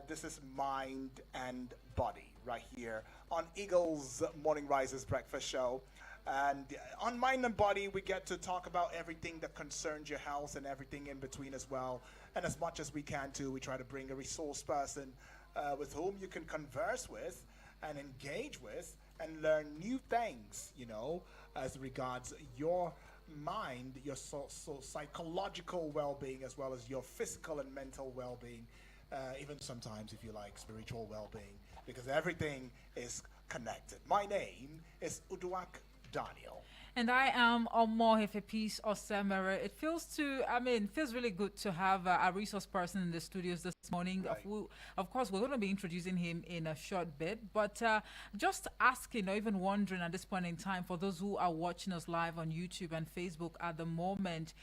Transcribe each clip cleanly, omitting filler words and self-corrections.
This is Mind and Body right here on Eagles Morning Rises Breakfast Show. And on Mind and Body, we get to talk about everything that concerns your health and everything in between as well. And as much as we can too, we try to bring a resource person with whom you can converse with and engage with and learn new things, as regards your mind, your psychological well-being, as well as your physical and mental well-being, even sometimes, if you like, spiritual well-being, because everything is connected. My name is Uduak Daniel. And I am Omohefe Peace Osemere. Feels really good to have a resource person in the studios this morning. Right. Of course, we're going to be introducing him in a short bit, but just asking or even wondering at this point in time, for those who are watching us live on YouTube and Facebook at the moment,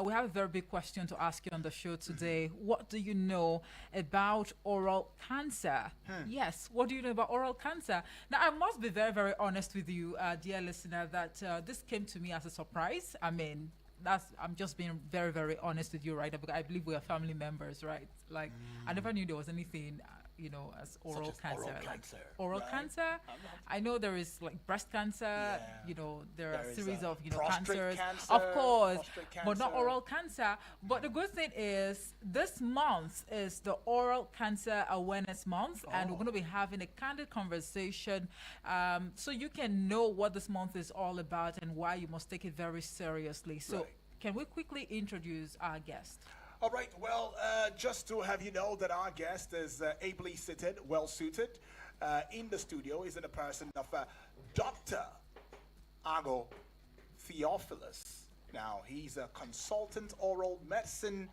we have a very big question to ask you on the show today. What do you know about oral cancer? Yes, what do you know about oral cancer? Now, I must be very, very honest with you, dear listener, that this came to me as a surprise. I'm just being very, very honest with you right now, because I believe we are family members, right? Like, I never knew there was anything, as oral Such as cancer. oral Like cancer, oral right? cancer. I'm not- I know there is like breast cancer. Yeah. There are There a is, series of prostate cancers, cancer, of course, prostate but not cancer. oral cancer. But the good thing is, this month is the Oral Cancer Awareness Month, and we're going to be having a candid conversation, so you can know what this month is all about and why you must take it very seriously. So, Right. can we quickly introduce our guest? All right, well, just to have you know that our guest is ably seated, well suited. In the studio is in the person of Dr. Ago Theophilus. Now, he's a consultant oral medicine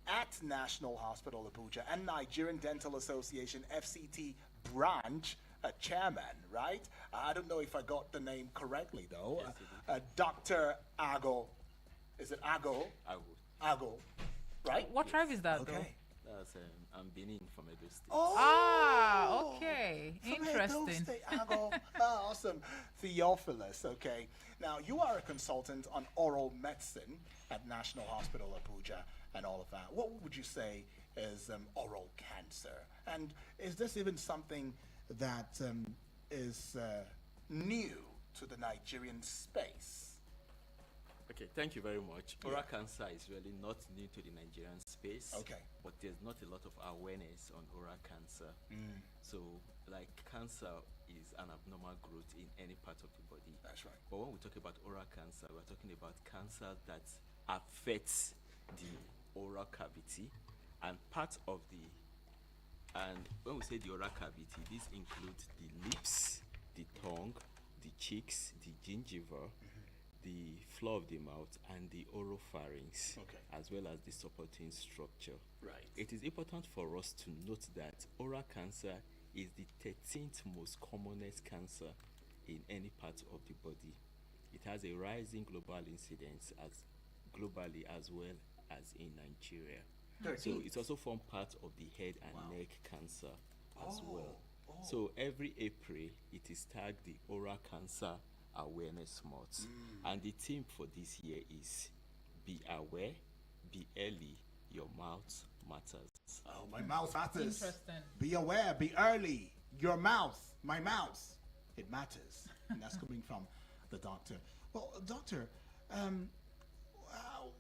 at National Hospital Abuja and Nigerian Dental Association FCT branch chairman, right? I don't know if I got the name correctly, though. Yes, you Dr. Ago. Is it Ago? I would. Ago, right? What tribe is that, though? Okay. That's I'm Benin from Edo State. Oh, Okay, from Edo interesting. State, Ago. Awesome. Theophilus, okay. Now, you are a consultant on oral medicine at National Hospital Abuja and all of that. What would you say is oral cancer? And is this even something that is new to the Nigerian space? Okay, thank you very much. Oral cancer is really not new to the Nigerian space. Okay. But there's not a lot of awareness on oral cancer. So, like, cancer is an abnormal growth in any part of the body. That's right. But when we talk about oral cancer, we're talking about cancer that affects the oral cavity and part of the. And when we say the oral cavity, this includes the lips, the tongue, the cheeks, the gingiva, the floor of the mouth, and the oropharynx, Okay. as well as the supporting structure. Right. It is important for us to note that oral cancer is the 13th most commonest cancer in any part of the body. It has a rising global incidence globally as well as in Nigeria. So 13th. it's also formed part of the head and Wow. neck cancer as Oh, well. oh. So every April, it is tagged the Oral Cancer Awareness Month. And the theme for this year is Be Aware, Be Early, Your Mouth Matters. Oh, my mouth matters. Interesting. Be aware, be early. Your mouth, my mouth, it matters. And that's coming from the doctor. Well, doctor,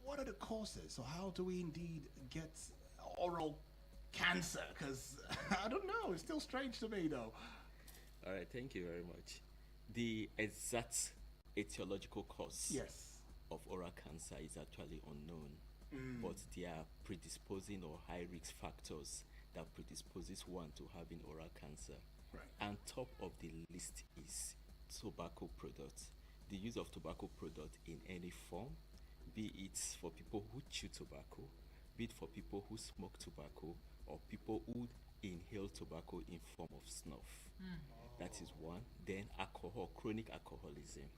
what are the causes? So how do we indeed get oral cancer? Because I don't know. It's still strange to me, though. All right, thank you very much. The exact etiological cause Yes. of oral cancer is actually unknown, but there are predisposing or high risk factors that predisposes one to having oral cancer. Right. And top of the list is tobacco products. The use of tobacco product in any form, be it for people who chew tobacco, be it for people who smoke tobacco, or people who inhale tobacco in form of snuff. That is one. Then alcohol, chronic alcoholism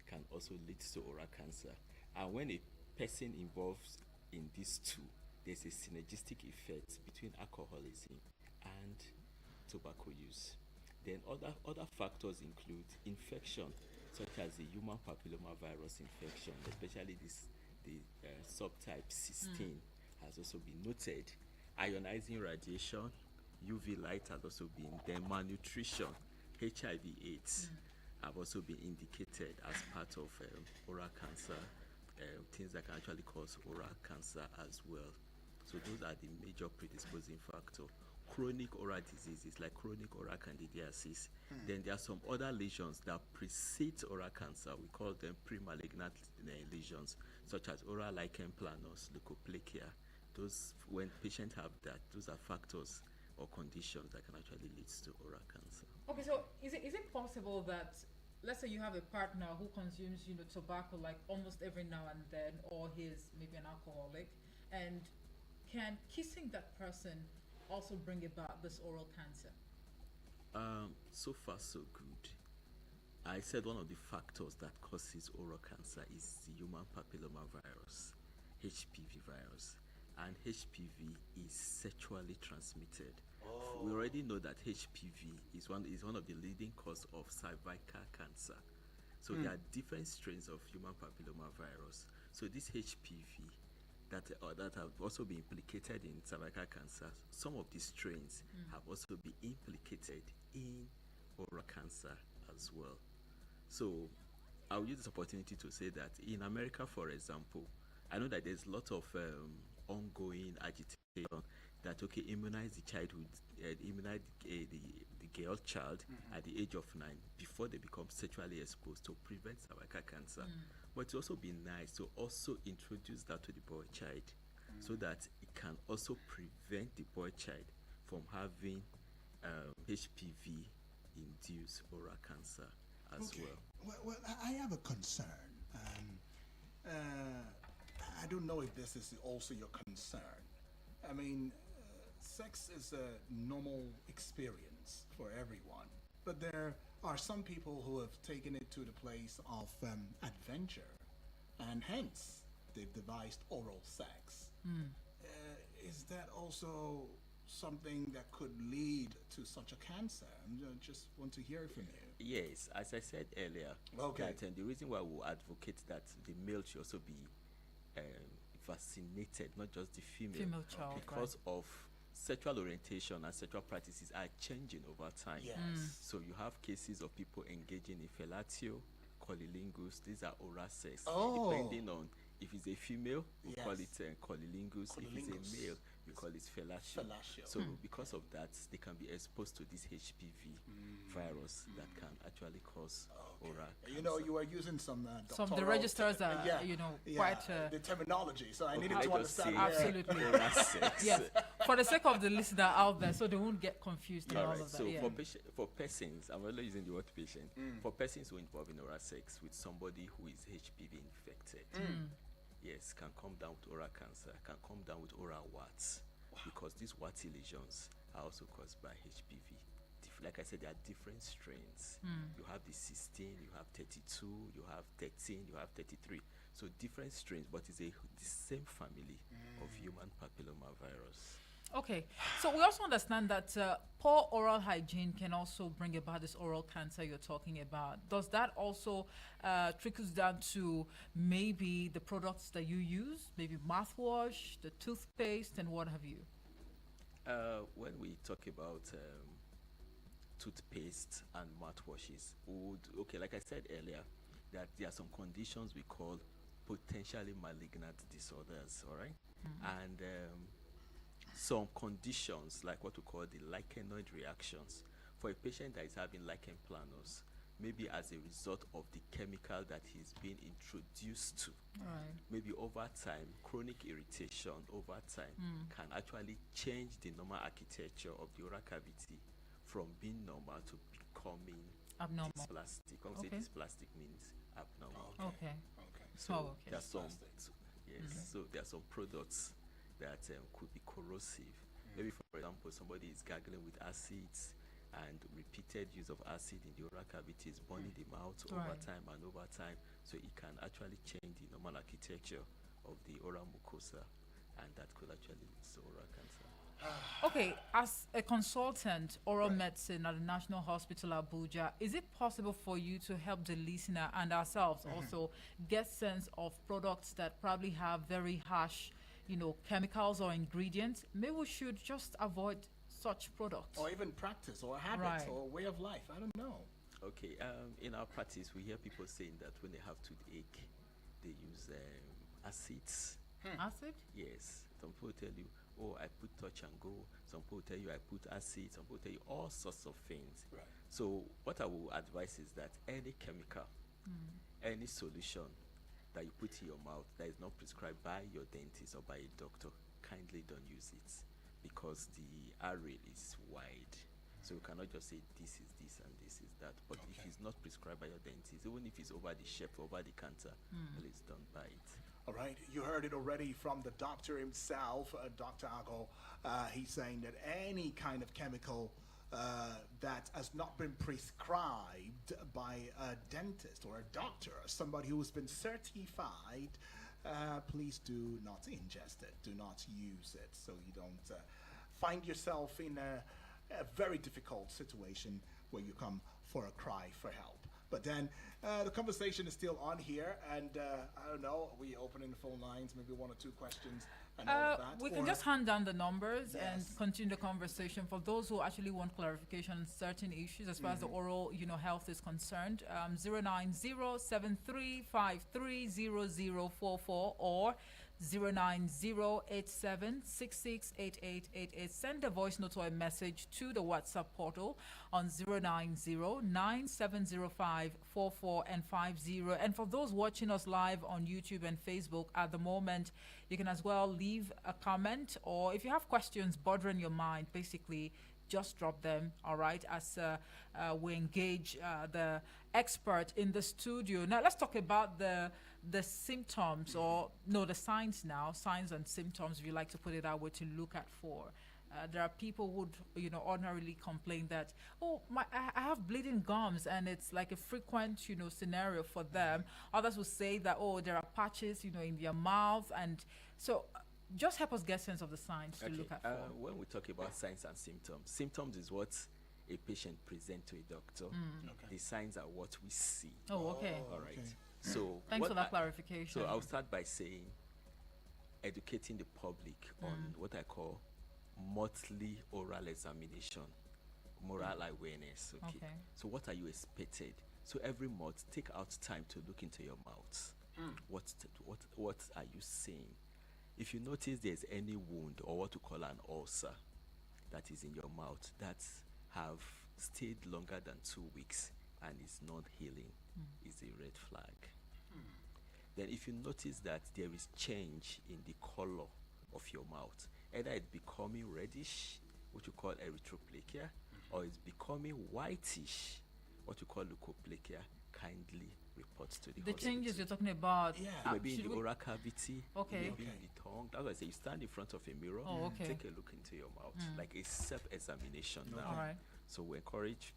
can also lead to oral cancer. And when a person involves in these two, there's a synergistic effect between alcoholism and tobacco use. Then other factors include infection, such as the human papilloma virus infection, especially the subtype 16 has also been noted. Ionizing radiation, UV light has also been, then malnutrition, HIV/AIDS have also been indicated as part of oral cancer, things that can actually cause oral cancer as well. So those are the major predisposing factor. Chronic oral diseases like chronic oral candidiasis. Then there are some other lesions that precede oral cancer. We call them pre-malignant lesions, such as oral lichen planus, leukoplakia. Those, when patients have that, those are factors or conditions that can actually lead to oral cancer. Okay, so is it possible that, let's say you have a partner who consumes, tobacco like almost every now and then, or he's maybe an alcoholic, and can kissing that person also bring about this oral cancer? So far so good. I said one of the factors that causes oral cancer is the human papilloma virus, HPV virus, and HPV is sexually transmitted. We already know that HPV is one of the leading cause of cervical cancer. So there are different strains of human papilloma virus. So this HPV that have also been implicated in cervical cancer, some of these strains have also been implicated in oral cancer as well. So I'll use this opportunity to say that in America, for example, I know that there's a lot of ongoing agitation that immunize the childhood, immunize the girl child at the age of 9 before they become sexually exposed to prevent cervical cancer. But it's also be nice to also introduce that to the boy child so that it can also prevent the boy child from having HPV induced oral cancer as well. Well, I have a concern. I don't know if this is also your concern. I mean, sex is a normal experience for everyone, but there are some people who have taken it to the place of adventure, and hence they've devised oral sex. Is that also something that could lead to such a cancer? I just want to hear from you. Yes, as I said earlier, that the reason why we advocate that the male should also be vaccinated, not just the female child, because of sexual orientation and sexual practices are changing over time. Yes. So you have cases of people engaging in fellatio, cunnilingus. These are oral sex. Depending on if it's a female, we call it cunnilingus. If it's a male, we call it fellatio. So because of that, they can be exposed to this HPV virus that can actually cause oral cancer. You are using some the registers are, quite the terminology. So I needed to understand. Absolutely. Oral sex. Yes, for the sake of the listener out there, so they won't get confused and all of that. So for persons, I'm only using the word patient, for persons who involve in oral sex with somebody who is HPV infected, yes, can come down with oral cancer, can come down with oral warts, because these warty lesions are also caused by HPV. Like I said, there are different strains. You have the 16, you have 32, you have 13, you have 33. So different strains, but it's the same family of human papilloma virus. Okay, so we also understand that poor oral hygiene can also bring about this oral cancer you're talking about. Does that also trickles down to maybe the products that you use, maybe mouthwash, the toothpaste, and what have you? When we talk about toothpaste and mouthwashes, like I said earlier, that there are some conditions we call potentially malignant disorders, all right? And some conditions, like what we call the lichenoid reactions, for a patient that is having lichen planus, maybe as a result of the chemical that he's been introduced to. Right. Maybe over time, chronic irritation over time can actually change the normal architecture of the oral cavity from being normal to becoming abnormal. Dysplastic. When we say dysplastic means abnormal. Okay. So there are some, so there are some products that could be corrosive. Maybe, for example, somebody is gargling with acids, and repeated use of acid in the oral cavity is burning the mouth over time and over time. So it can actually change the normal architecture of the oral mucosa, and that could actually lead to oral cancer. Okay, as a consultant, oral medicine at the National Hospital Abuja, is it possible for you to help the listener and ourselves also get sense of products that probably have very harsh, chemicals or ingredients? Maybe we should just avoid such product? Or even practice or habit Right. or way of life. I don't know. Okay, in our practice, we hear people saying that when they have toothache, they use acids. Acid? Yes, some people tell you, oh, I put touch and go. Some people tell you, I put acid. Some people tell you all sorts of things. Right. So what I will advise is that any chemical, any solution that you put in your mouth that is not prescribed by your dentist or by a doctor, kindly don't use it, because the array is wide. So you cannot just say this is this and this is that. But if Okay. it's not prescribed by your dentist, even if it's over the shelf, over the counter, please don't buy it. All right, you heard it already from the doctor himself, Dr. Ago. He's saying that any kind of chemical that has not been prescribed by a dentist or a doctor, or somebody who has been certified, please do not ingest it. Do not use it, so you don't find yourself in a very difficult situation where you come for a cry for help. But then the conversation is still on here, and I don't know, are we opening the phone lines, maybe one or two questions and all of that? We can or- just hand down the numbers and Yes. continue the conversation for those who actually want clarification on certain issues as far as the oral, health is concerned. 09073530044 or 09087668888. Send a voice note or a message to the WhatsApp portal on 090970544 and 50. And for those watching us live on YouTube and Facebook at the moment, you can as well leave a comment, or if you have questions bothering your mind, basically just drop them, all right, as we engage the expert in the studio. Now let's talk about the symptoms, or no, the signs now, signs and symptoms, if you like to put it that way, to look at for. There are people who would, ordinarily complain that, oh, I have bleeding gums, and it's like a frequent, scenario for them. Others will say that, oh, there are patches, in their mouths, and so just help us get sense of the signs to look at for. When we talk about signs and symptoms is what a patient presents to a doctor. Okay. The signs are what we see. Oh, okay. All right. okay. So Thanks what for that clarification. So I'll start by saying educating the public on what I call monthly oral examination, moral awareness. Okay. So what are you expected? So every month, take out time to look into your mouth. What are you seeing? If you notice there's any wound or what we call an ulcer that is in your mouth that have stayed longer than 2 weeks and is not healing, is a red flag. Then if you notice that there is change in the color of your mouth, either it's becoming reddish, what you call erythroplakia, or it's becoming whitish, what you call leukoplakia, kindly report to the the hospital. changes you're talking about. Yeah. Maybe in should the we- oral cavity, Okay. maybe in the tongue. That's why I say you stand in front of a mirror, Oh, okay. take a look into your mouth, like a self-examination now. All right. So we encourage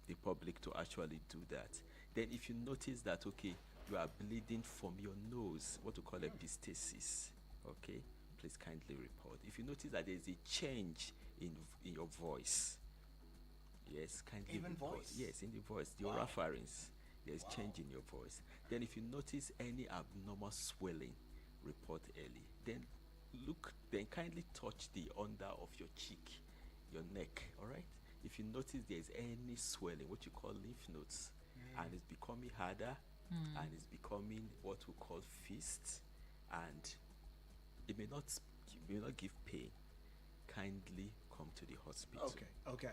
the public to actually do that. Then if you notice that, okay, you are bleeding from your nose, what we call epistaxis, okay, please kindly report. If you notice that there's a change in your voice, yes, kindly Even report. voice? Yes, in the voice, the oral pharynx, there's change in your voice. Then if you notice any abnormal swelling, report early. Then kindly touch the under of your cheek, your neck, all right? If you notice there's any swelling, what you call lymph nodes, and it's becoming harder, and it's becoming what we call fist, and it may not give pain, kindly come to the hospital. Okay.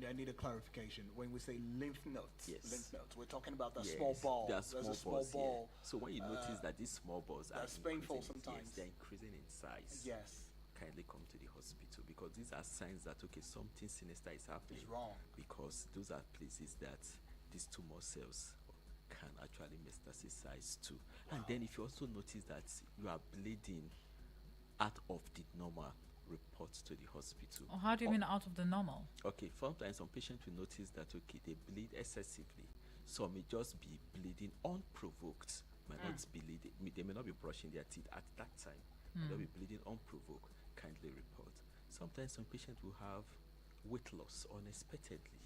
I need a clarification. When we say lymph nodes, Yes. we're talking about the Yes, small ball. there are There's small a small balls, yeah. ball. So when you notice that these small balls are that's painful increasing, sometimes. yes, they're increasing in size. Yes. Kindly come to the hospital, because these are signs that, okay, something sinister is happening. It's wrong. Because those are places that these tumor cells can actually metastasize to. And then if you also notice that you are bleeding out of the normal, report to the hospital. Or how do you mean out of the normal? Okay, sometimes some patients will notice that, okay, they bleed excessively. Some may just be bleeding unprovoked, might not be bleeding, they may not be brushing their teeth at that time, might not be bleeding unprovoked, kindly report. Sometimes some patients will have weight loss unexpectedly.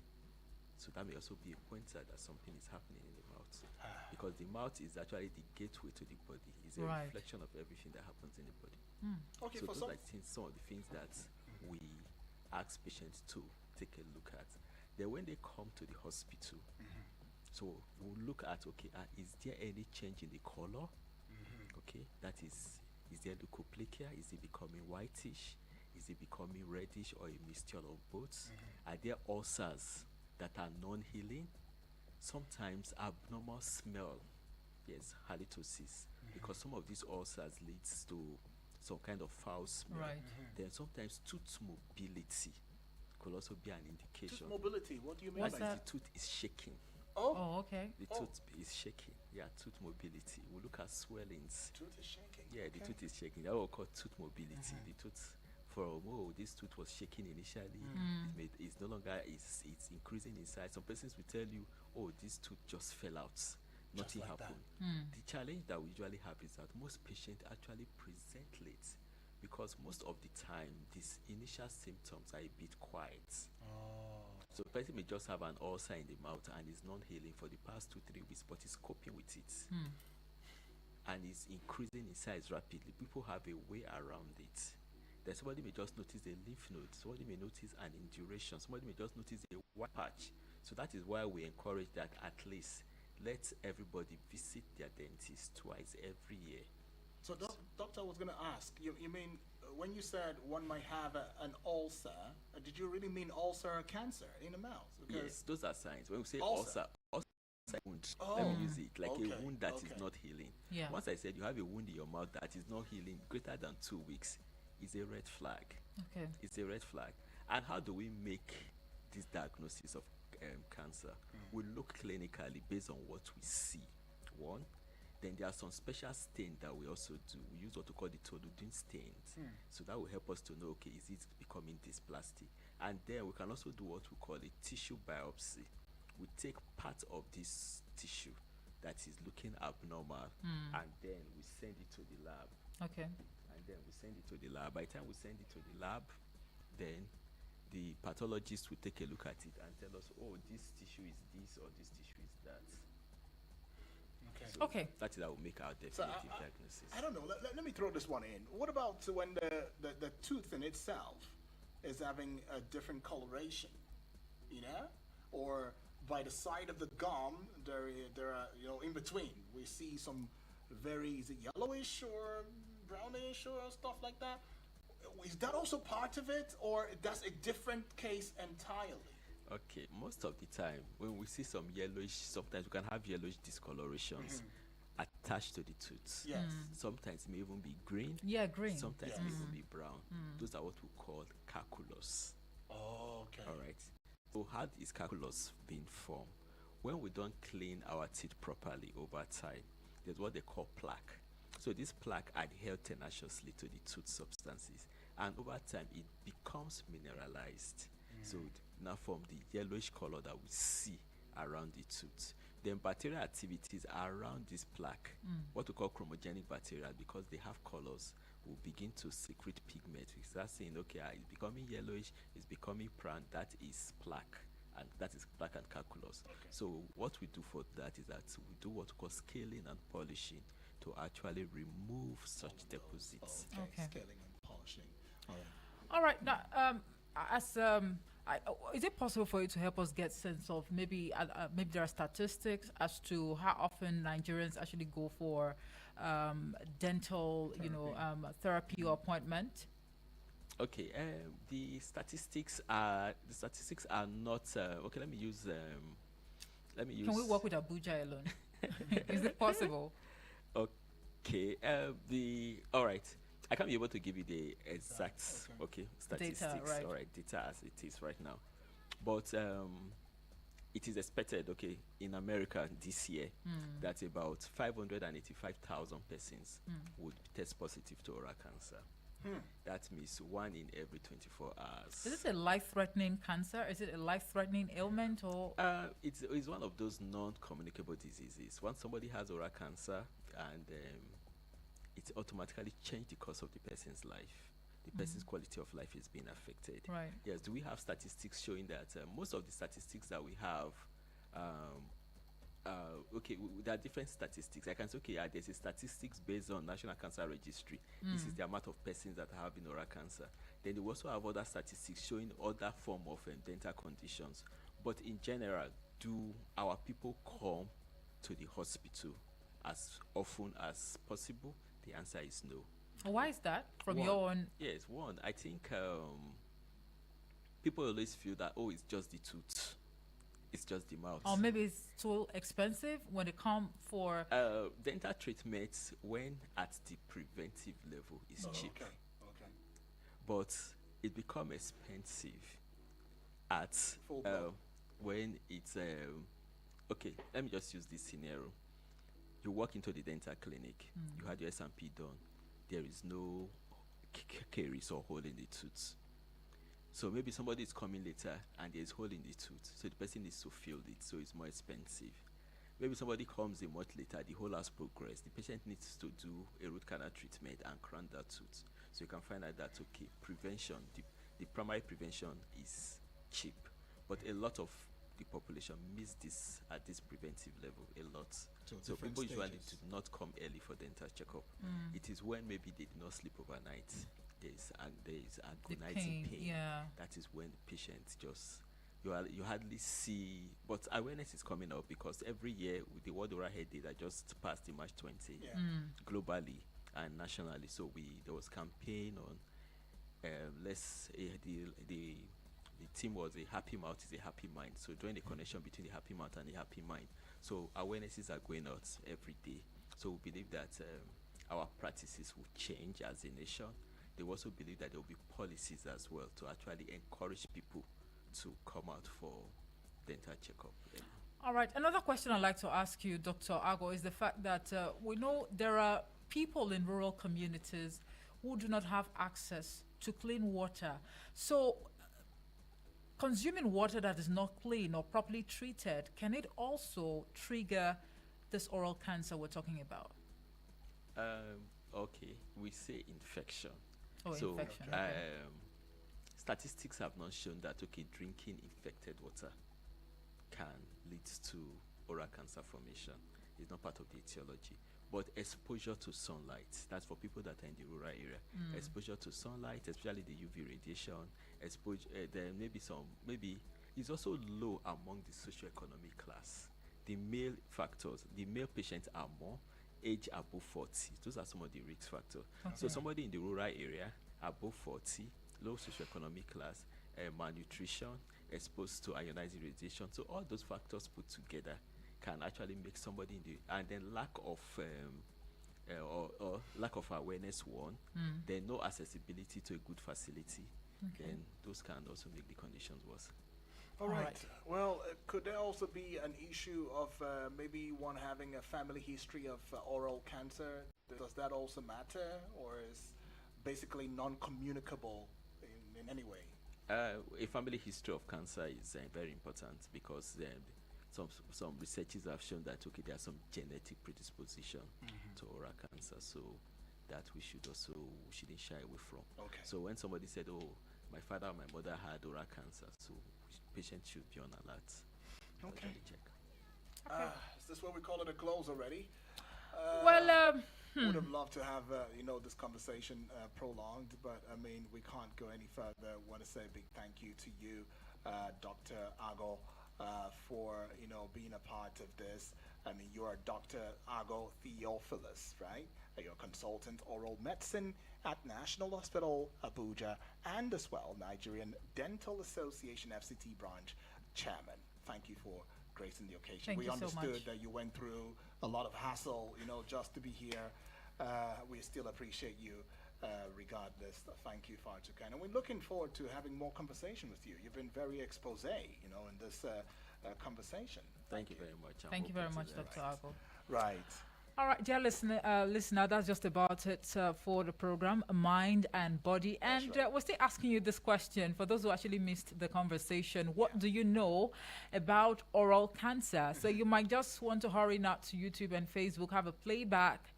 So that may also be a pointer that something is happening in the mouth. Because the mouth is actually the gateway to the body. It's a Right. reflection of everything that happens in the body. Okay, So for those some. are some of the things that we ask patients to take a look at. Then when they come to the hospital, so we'll look at, okay, is there any change in the color? Okay, that is there leukoplakia? Is it becoming whitish? Is it becoming reddish or a mixture of both? Are there ulcers that are non-healing? Sometimes abnormal smell, yes, halitosis, because some of these ulcers leads to some kind of foul smell. Right. Then sometimes tooth mobility could also be an indication. Tooth mobility. What do you mean What's by that? The tooth is shaking. Oh, Oh, okay. The tooth is shaking. Yeah, tooth mobility. We look at swellings. tooth is shaking. Yeah, the tooth is shaking. That will call tooth mobility. The tooth, from this tooth was shaking initially, it's no longer it's increasing in size. Some persons will tell you, oh, this tooth just fell out. Nothing like that. happened. The challenge that we usually have is that most patients actually present late because most of the time these initial symptoms are a bit quiet. So the person may just have an ulcer in the mouth and is non-healing for the past 2-3 weeks, but is coping with it. And is increasing in size rapidly. People have a way around it. Then somebody may just notice a lymph node, somebody may notice an induration, somebody may just notice a white patch. So that is why we encourage that at least let everybody visit their dentist twice every year. So, doctor, I was going to ask, you mean when you said one might have an ulcer, did you really mean ulcer cancer in the mouth? Yes, those are signs. When we say Ulcer. ulcer is a wound. Let me use it like Okay, a wound that is okay. not healing. Yeah. Once I said you have a wound in your mouth that is not healing greater than 2 weeks, is a red flag. Okay. It's a red flag. And how do we make this diagnosis of cancer? We look clinically based on what we see. One, then there are some special stains that we also do. We use what we call the toluidine stains. So that will help us to know, okay, is it becoming dysplastic? And then we can also do what we call a tissue biopsy. We take part of this tissue that is looking abnormal, and then we send it to the lab. Okay. And then we send it to the lab. By the time we send it to the lab, then the pathologist will take a look at it and tell us, oh, this tissue is this or this tissue is that. Okay. So Okay. that is how we make our So definitive diagnosis. I don't know. Let me throw this one in. What about when the tooth in itself is having a different coloration, you know, or by the side of the gum there are in between we see some is it yellowish or brownish or stuff like that? Is that also part of it, or that's a different case entirely? Okay, most of the time when we see some yellowish, sometimes we can have yellowish discolorations attached to the tooth. Yes. Sometimes it may even be green. Yeah, green. Sometimes it Yes. may even be brown. Those are what we call calculus. Oh, okay. All right. So how is calculus being formed? When we don't clean our teeth properly over time, there's what they call plaque. So this plaque adheres tenaciously to the tooth substances, and over time it becomes mineralized. So it now form the yellowish color that we see around the tooth. Then bacterial activities around this plaque, what we call chromogenic bacteria, because they have colors, will begin to secrete pigment. We start saying, okay, it's becoming yellowish, it's becoming brown, that is plaque. And that is plaque and calculus. So what we do for that is that we do what we call scaling and polishing to actually remove such deposits. Okay. Scaling and polishing. All right. All right. Now, is it possible for you to help us get sense of maybe there are statistics as to how often Nigerians actually go for dental, therapy or appointment? Okay, the statistics are not okay. Let me use. Can we work with Abuja alone? Is it possible? Okay, all right. I can't be able to give you the exact statistics. right. All right, data as it is right now, but it is expected. Okay, in America this year, that about 585,000 persons would test positive to oral cancer. That means 1 in every 24 hours. Is it a life-threatening cancer? Is it a life-threatening ailment or? It's one of those non-communicable diseases. Once somebody has oral cancer, and it automatically changes the course of the person's life. The person's quality of life is being affected. Right. Yes. Do we have statistics showing that most of the statistics that we have okay, there are different statistics. I can say, okay, there's a statistics based on National Cancer Registry. This is the amount of persons that have oral cancer. Then they also have other statistics showing other form of dental conditions. But in general, do our people come to the hospital as often as possible? The answer is no. Why is that? From One, your own. yes, one. I think people always feel that, oh, it's just the tooth, it's just the mouth. Or maybe it's too expensive when they come for. Dental treatments, when at the preventive level, is cheap, Okay. Okay. but it become expensive at Full blown. when it's okay. Let me just use this scenario. You walk into the dental clinic, you had your S&P done, there is no caries or hole in the tooth. So maybe somebody is coming later and there's hole in the tooth, so the person needs to fill it, so it's more expensive. Maybe somebody comes a month later, the hole has progressed, the patient needs to do a root canal treatment and crown that tooth. So you can find out that, okay, prevention, the primary prevention is cheap, but a lot of the population miss this at this preventive level a lot. So different people usually stages. do not come early for dental checkup. It is when maybe they did not sleep overnight, there is The agonizing pain. yeah. That is when the patient just you hardly see. But awareness is coming up because every year with the World Oral Health Day that just passed in March 20, Yeah. globally and nationally. So there was campaign on the theme was a happy mouth is a happy mind. So drawing the connection between the happy mouth and the happy mind. So awarenesses are going out every day. So we believe that our practices will change as a nation. They also believe that there will be policies as well to actually encourage people to come out for dental checkup. All right. Another question I'd like to ask you, Dr. Ago, is the fact that we know there are people in rural communities who do not have access to clean water. So, consuming water that is not clean or properly treated, can it also trigger this oral cancer we're talking about? Okay, we say infection. Oh, So, infection. Okay. statistics have not shown that, okay, drinking infected water can lead to oral cancer formation. It's not part of the etiology. But exposure to sunlight, that's for people that are in the rural area. Exposure to sunlight, especially the UV radiation, exposure, there may be maybe it's also low among the socioeconomic class. The male factors, the male patients are more age above 40. Those are some of the risk factors. So Okay. somebody in the rural area, above 40, low socioeconomic class, malnutrition, exposed to ionizing radiation. So all those factors put together can actually make somebody in the, and then lack of or lack of awareness, one, then no accessibility to a good facility, Okay. then those can also make the conditions worse. All All right. right. Well, could there also be an issue of maybe one having a family history of oral cancer? Does that also matter, or is basically non-communicable in any way? A family history of cancer is very important because some researches have shown that, okay, there are some genetic predisposition to oral cancer, so that we shouldn't shy away from. Okay. So when somebody said, "Oh, my father or my mother had oral cancer," so patient should be on alert. to Okay. actually check. Is this what we call it a close already? Well, Would have loved to have this conversation prolonged, but I mean we can't go any further. Want to say a big thank you to you, Dr. Ago, for being a part of this. I mean you are Dr. Ago Theophilus, right? You're a consultant oral medicine at National Hospital Abuja, and as well Nigerian Dental Association FCT branch chairman. Thank you for gracing the occasion. Thank We you so understood much. that you went through a lot of hassle, just to be here. We still appreciate you regardless. Thank you far too kind. And we're looking forward to having more conversation with you. You've been very expose, in this conversation. Thank you very much. I'm thank you very open much, to that. Dr. Ago. Right. All right, dear listener, that's just about it for the program, Mind and Body. And right. we're still asking you this question. For those who actually missed the conversation, what do you know about oral cancer? So you might just want to hurry now to YouTube and Facebook, have a playback.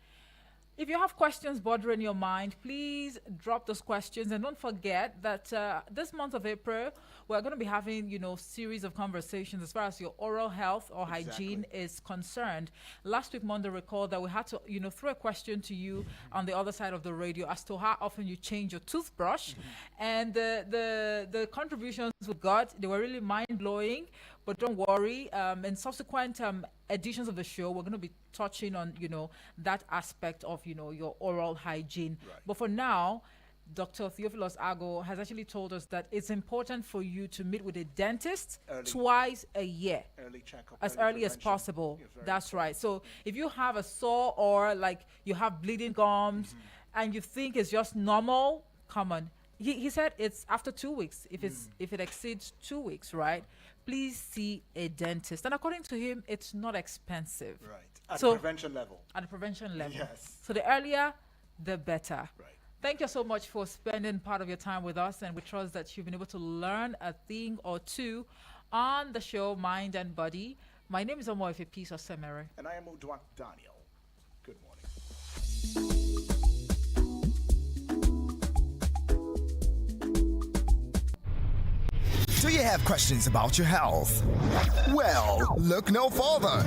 If you have questions bothering your mind, please drop those questions. And don't forget that this month of April, we're going to be having, series of conversations as far as your oral health or hygiene is concerned. Last week, Monday, recalled that we had to, throw a question to you on the other side of the radio as to how often you change your toothbrush. And the contributions we got, they were really mind-blowing. But don't worry, in subsequent editions of the show, we're going to be touching on, that aspect of, your oral hygiene. Right. But for now, Dr. Theophilus Ago has actually told us that it's important for you to meet with a dentist twice a year. Early checkup. As early as possible. That's right. So if you have a sore or like you have bleeding gums and you think it's just normal, come on. He said it's after 2 weeks. If it exceeds 2 weeks, right? Please see a dentist. And according to him, it's not expensive. Right. At the prevention level. At the prevention level. Yes. So the earlier, the better. Right. Thank you so much for spending part of your time with us, and we trust that you've been able to learn a thing or two on the show Mind and Body. My name is Omoefe Peace Osemere. And I am Uduak Daniel. Good morning. Do you have questions about your health? Well, look no further.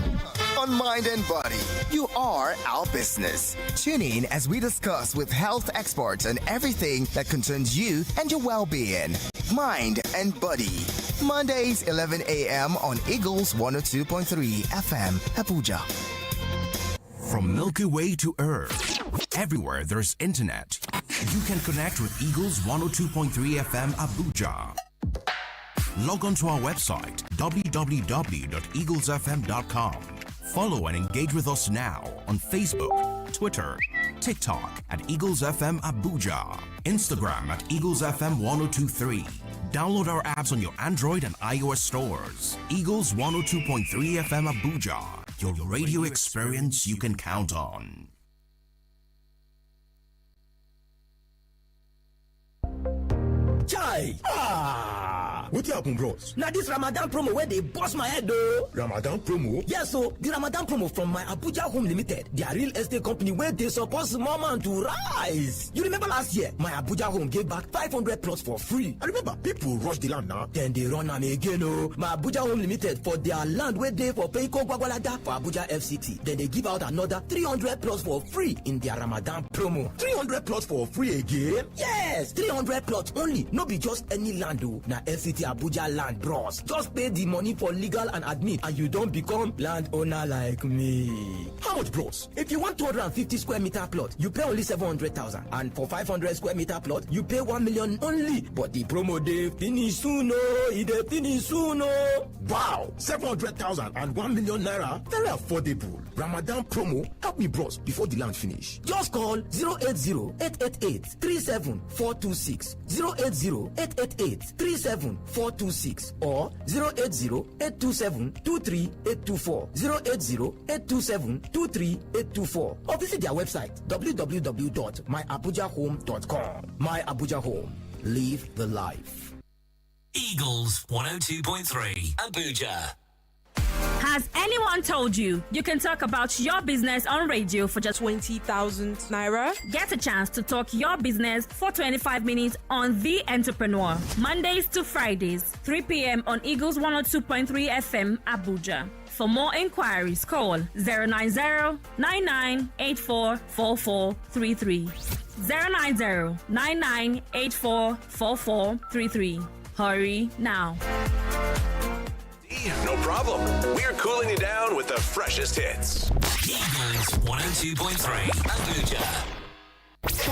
On Mind and Body, you are our business. Tune in as we discuss with health experts on everything that concerns you and your well-being. Mind and Body. Mondays, 11 a.m. on Eagles 102.3 FM, Abuja. From Milky Way to Earth, everywhere there's internet, you can connect with Eagles 102.3 FM Abuja. Log on to our website, www.eaglesfm.com. Follow and engage with us now on Facebook, Twitter, TikTok at Eagles FM Abuja, Instagram at Eagles FM 1023. Download our apps on your Android and iOS stores. Eagles 102.3 FM Abuja, your radio experience you can count on. Chai! What happen, bros? Now this Ramadan promo where they bust my head though. Ramadan promo? Yes, so the Ramadan promo from my Abuja Home Limited, their real estate company where they support small man to rise. You remember last year, my Abuja Home gave back 500 plots for free. I remember people rush the land now. Then they run am again, oh. My Abuja Home Limited for their land where they for Peiko Gwagwalada for Abuja FCT. Then they give out another 300 plots for free in their Ramadan promo. 300 plots for free again? Yes, 300 plots only. No be just any land, oh. Now FCT Abuja land, bros. Just pay the money for legal and admin, and you don't become landowner like me. How much, bros? If you want 250 square meter plot, you pay only 700,000, and for 500 square meter plot, you pay 1 million only. But the promo dey finish soon, oh. It dey finish soon, oh. Wow, 700,000 and 1 million naira, very affordable. Ramadan promo, help me, bros, before the land finish. Just call 080-888-37426, 080-888-37426, or 080-827-23824, 080-827-23824, or visit their website www.myabujahome.com. My Abuja Home, live the life. Eagles 102.3 Abuja. Has anyone told you you can talk about your business on radio for just 20,000 naira? Get a chance to talk your business for 25 minutes on The Entrepreneur. Mondays to Fridays, 3 p.m. on Eagles 102.3 FM Abuja. For more inquiries, call 090-9984-4433. 090-9984-4433. Hurry now. No problem. We're cooling you down with the freshest hits. Eagles 102.3 Abuja.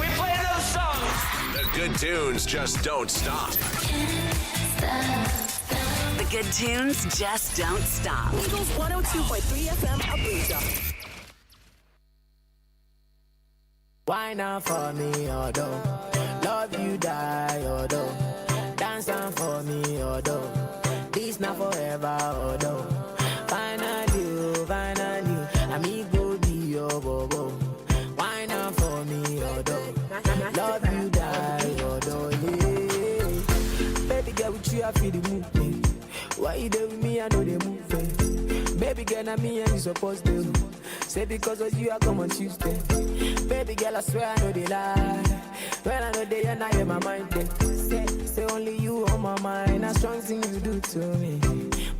We play those songs. The good tunes just don't stop. The good tunes just don't stop. Eagles 102.3 FM Abuja. Why not for me, although? Love you, die, although. Dance on for me, although. This not forever, although. Finally, amigo be your bobo. Why not for me, although? Love you, die, although. Yeah. Baby girl, with you, I feel the move. Why you there with me, I know the move. Baby girl, I'm me and you supposed to. Say because of you I come on Tuesday. Baby girl, I swear I know they lie. When I know they are not in my mind, they say only you on my mind. A strong thing you do to me.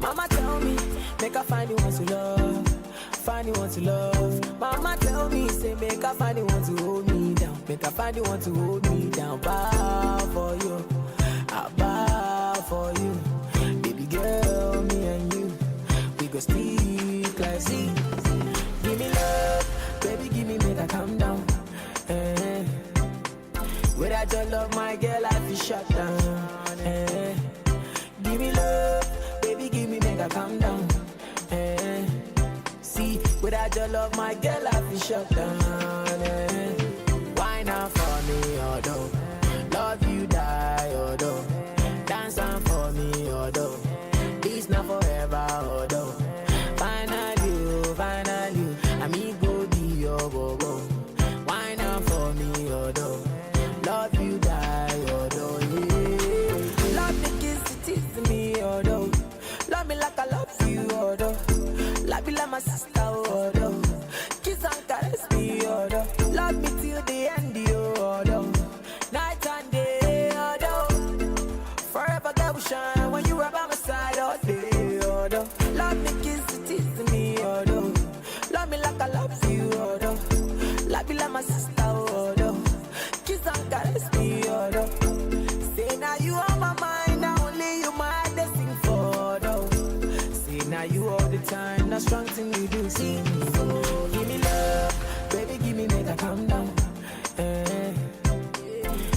Mama tell me, make I find the one to love. Find the one to love. Mama tell me, say make I find the one to hold me down. Make I find the one to hold me down. Bow for you, I bow for you. Baby girl, me and you, we go speak like see. Give me love, baby, give me make I calm down. Without your love, my girl, I feel shut down. Give me love, baby, give me make I calm down. See, without your love, my girl, I feel shut down. Why not for me, although love you die, although dance on for me, although this not forever, although finally, I mean go be your go. Why not for me, although love you die, although yeah. Love me, kiss it, tease me, although love me like I love you, although love me like my sister, although kiss and caress me, although love me till the end, although night and day, although forever God will shine when you are by my side all day, although love me, kiss it, tease me, although love me like I love you, although love me like my sister, although kiss and caress me, although say now you on my mind, now only you my heart they sing for, though say now you all the time, that strong thing you do, see me, so give me love, baby, give me make I calm down.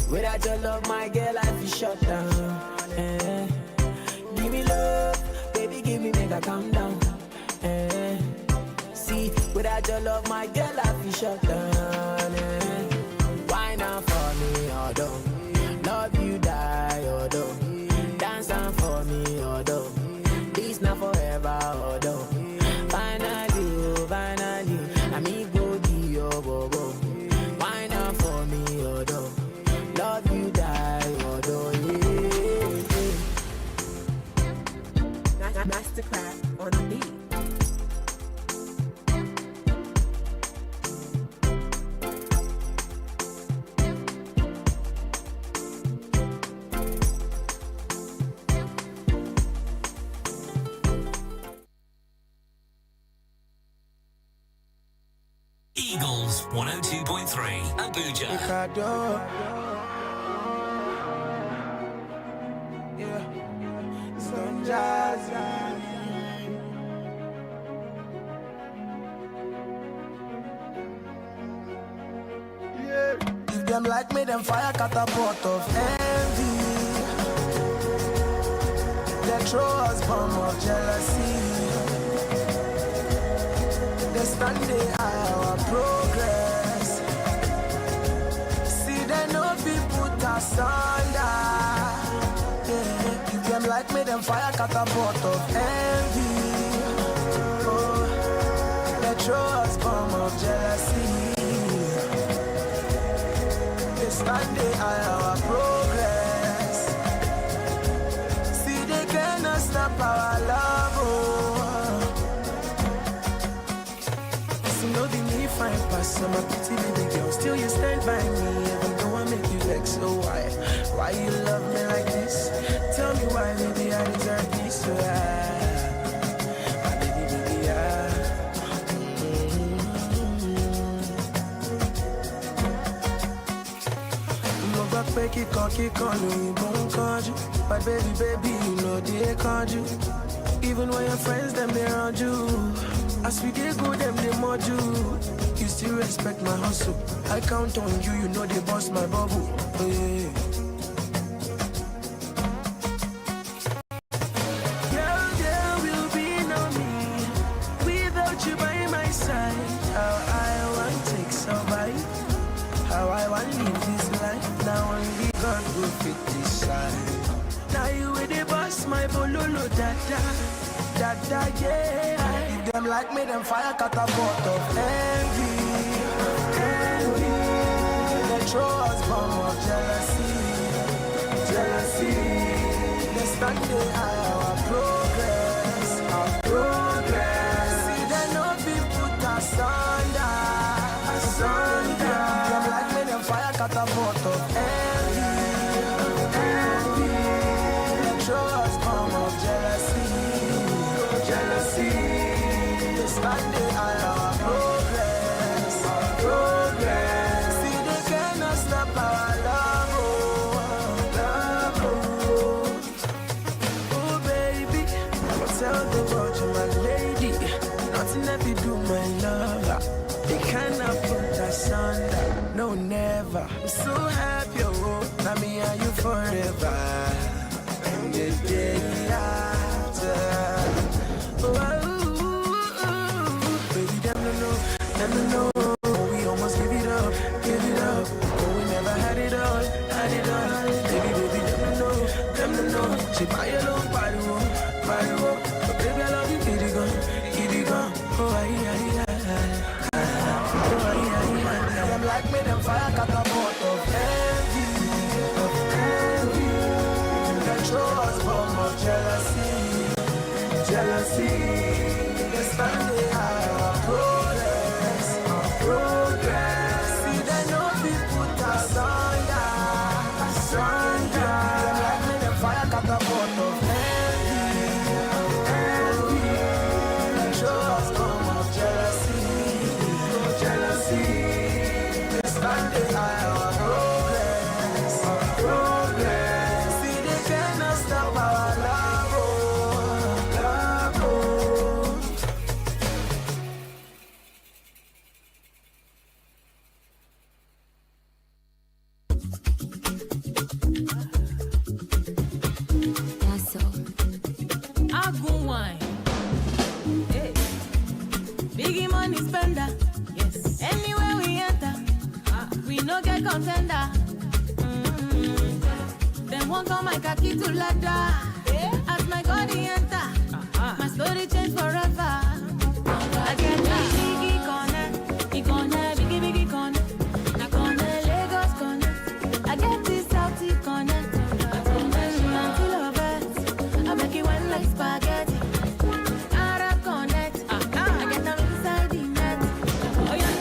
Without your love, my girl, I feel shut down. Give me love, baby, give me make I calm down. See, without your love, my girl, I feel shut down. Why not for me, although love you die, although dance on for me, although this not forever, although finally, I mean go be your go. Why not for me, although love you die, although yeah. Masterclass on the beat. Eagles 102.3 Abuja. If them like me, them fire catapult of envy. They throw us bomb of jealousy. They stand they our progress. See they know people us under. Yeah. If them like me, them fire catapult of envy. Oh, they throw us bomb of jealousy. They stand they our progress. See they cannot stop our love. Oh. Know the need fine pass, I'm a pretty baby girl. Still you stand by me, even though I make you vex. So why you love me like this? Tell me why, baby, I deserve this. So my baby, but baby, you know they can't you. Even when your friends, them they around you. As we dey go, them they mod you. You still respect my hustle. I count on you, you know they bust my bubble. Oh, yeah. Girl, there will be no me without you by my side. How I want take survive. How I want live this life. Now only God will fit this side. Now you with the boss, my bololo dada. Dada, yeah. If them like me, them fire catapult of envy. They throw us bomb of jealousy. They stand they our progress. See they know people put us on. Sunday, our progress, progress. See, they cannot stop our love, oh baby, tell the world you're my lady. Nothing if you do, my lover. They cannot put us under, no never. I'm so happy, oh, now me and you forever. And the day after, baby, them to know, we almost give it up, oh, we never had it all, baby, them to know, she buy your own body, but baby, I love you, kitty gun, oh, I'm like me, them fire cut a pot of envy, control us from of jealousy, this time they are progress, see they know we put us under, I'm like me, them fire cut a pot of envy, control us from of jealousy, this time they are progress, see they cannot stop our love, Agun wine. Hey. Biggie money spender. Yes. Anywhere we enter, we no get contender. Them won't come my khaki to ladder. As my God he enter, my story change forever. I get the biggie corner, biggie corner. Na corner, Lagos corner. I get this Southie corner. I make it one like spaghetti. Arab connect. I get them inside the net. Oh yeah,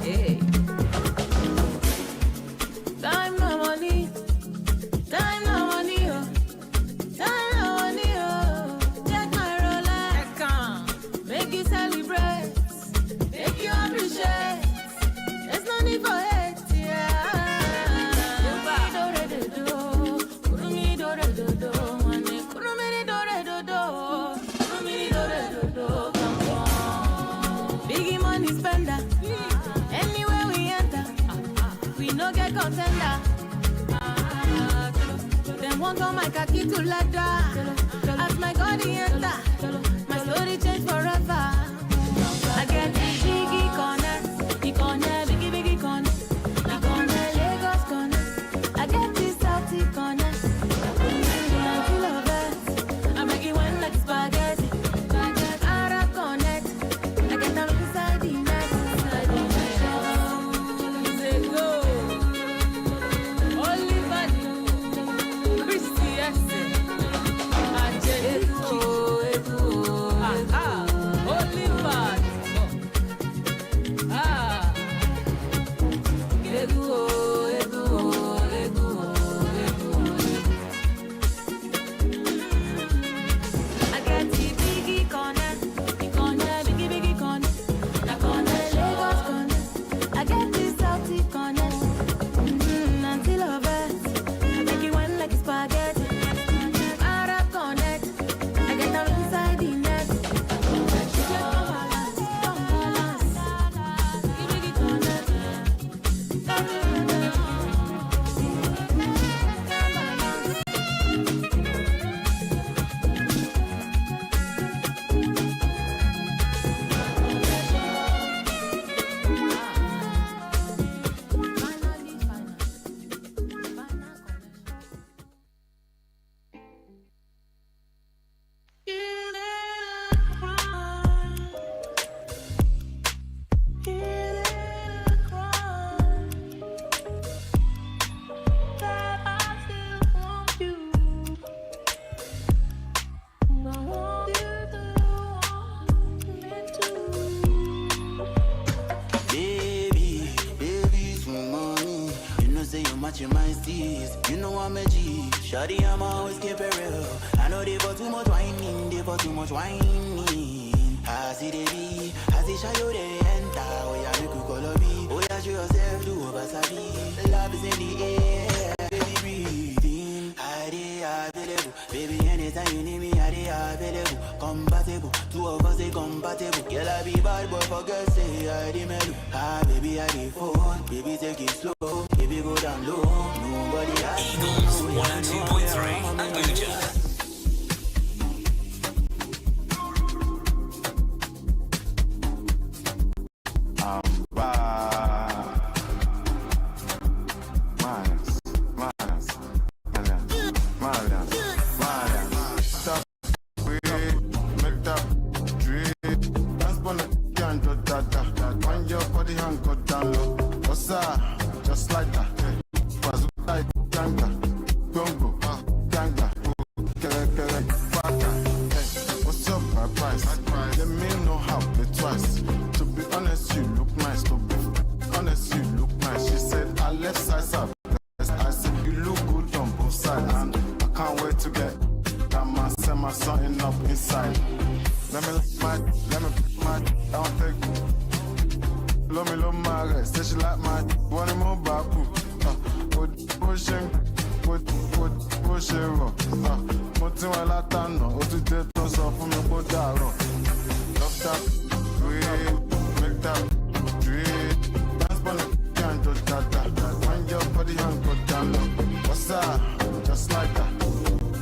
hey. Time no money, oh. Check my Rolex. Make you celebrate, make you appreciate. There's no need for hate. Biggie money spender. Anywhere we enter, we no get contender. Them won't come my khaki to ladder. As my God he enter, my story change forever. I get the biggie corner, biggie corner. The corner, Lagos corner. I get this Southie corner. I make it one like spaghetti. Arab connect. I get them inside the net. Say go. Oliver, Christy Essay. Angelico. Oliver. honesties. You know I'm a G. Shawty, I'm always keep it real. I know they for too much whining, they for too much whining. I see the be, I see Shayo they enter. Oh yeah, make you call a B. Oh yeah, show yourself, do over sabi. Love is in the air, baby breathing. I dey available, baby anytime you need me, I dey available. Compatible, two of us they compatible. Girl I be bad boy for girls say I dey mellow. Ah baby I dey phone, baby take it slow, baby go down low. Nobody has Eagles 102.3 Abuja. Just like that, like ganga, gongo, ganga, what's up, my price? Let me know how it twice. To be honest, you look nice. To be honest, you look nice. She said, I left size up. I said, you look good on both sides. And I can't wait to get that man, send my something up inside. Let me, don't take. Love me, love my rest. Say she like my one more babu. Pushing, pushing. Putting my latano. What to do to so for me, but love that, make that, dream. Dance for the can't do that. Wind your body and go down low. What's up? Just like that.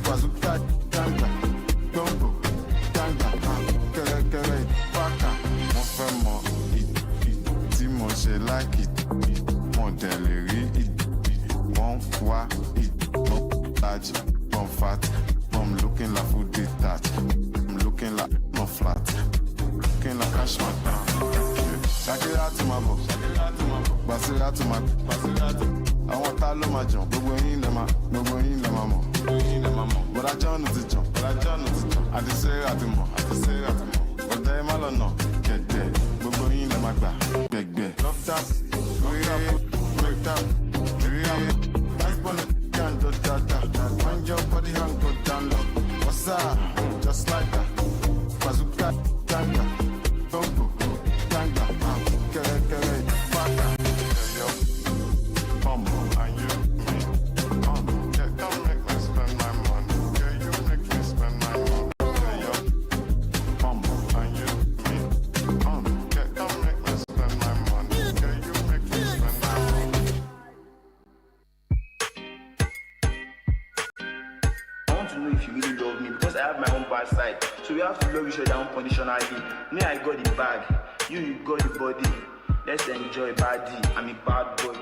Bazooka, ganga, gongo, ganga, kere, paka, mon fait mon. She like it, modellery it, one wa it, large, one fat, I'm looking like food detached, I'm looking like no flat, looking like cash my down. Shake it out to my book, bass it out to my, I want to love my jump, but we're in them, but I don't know to jump, I just say I do more, but they mal or no, get there, but we're in them, love that, break that, dream. Dance for the can't do that. Wind your body and go down low. What's up? Just like that. Bazooka, ganga, gongo, ganga, kere, paka. Yo, bumbo, and you, me. Yeah, don't make me spend my money. Yeah, you make me spend my money. Yeah, yo, bumbo, and you, me. Yeah, don't make me spend my money. Yeah, you make me spend my money. I want to know if you really love me because I have my own bad side. So we have to love each other unconditionally. Me, I got the bag. You got the body. Let's enjoy body. I'm a bad boy.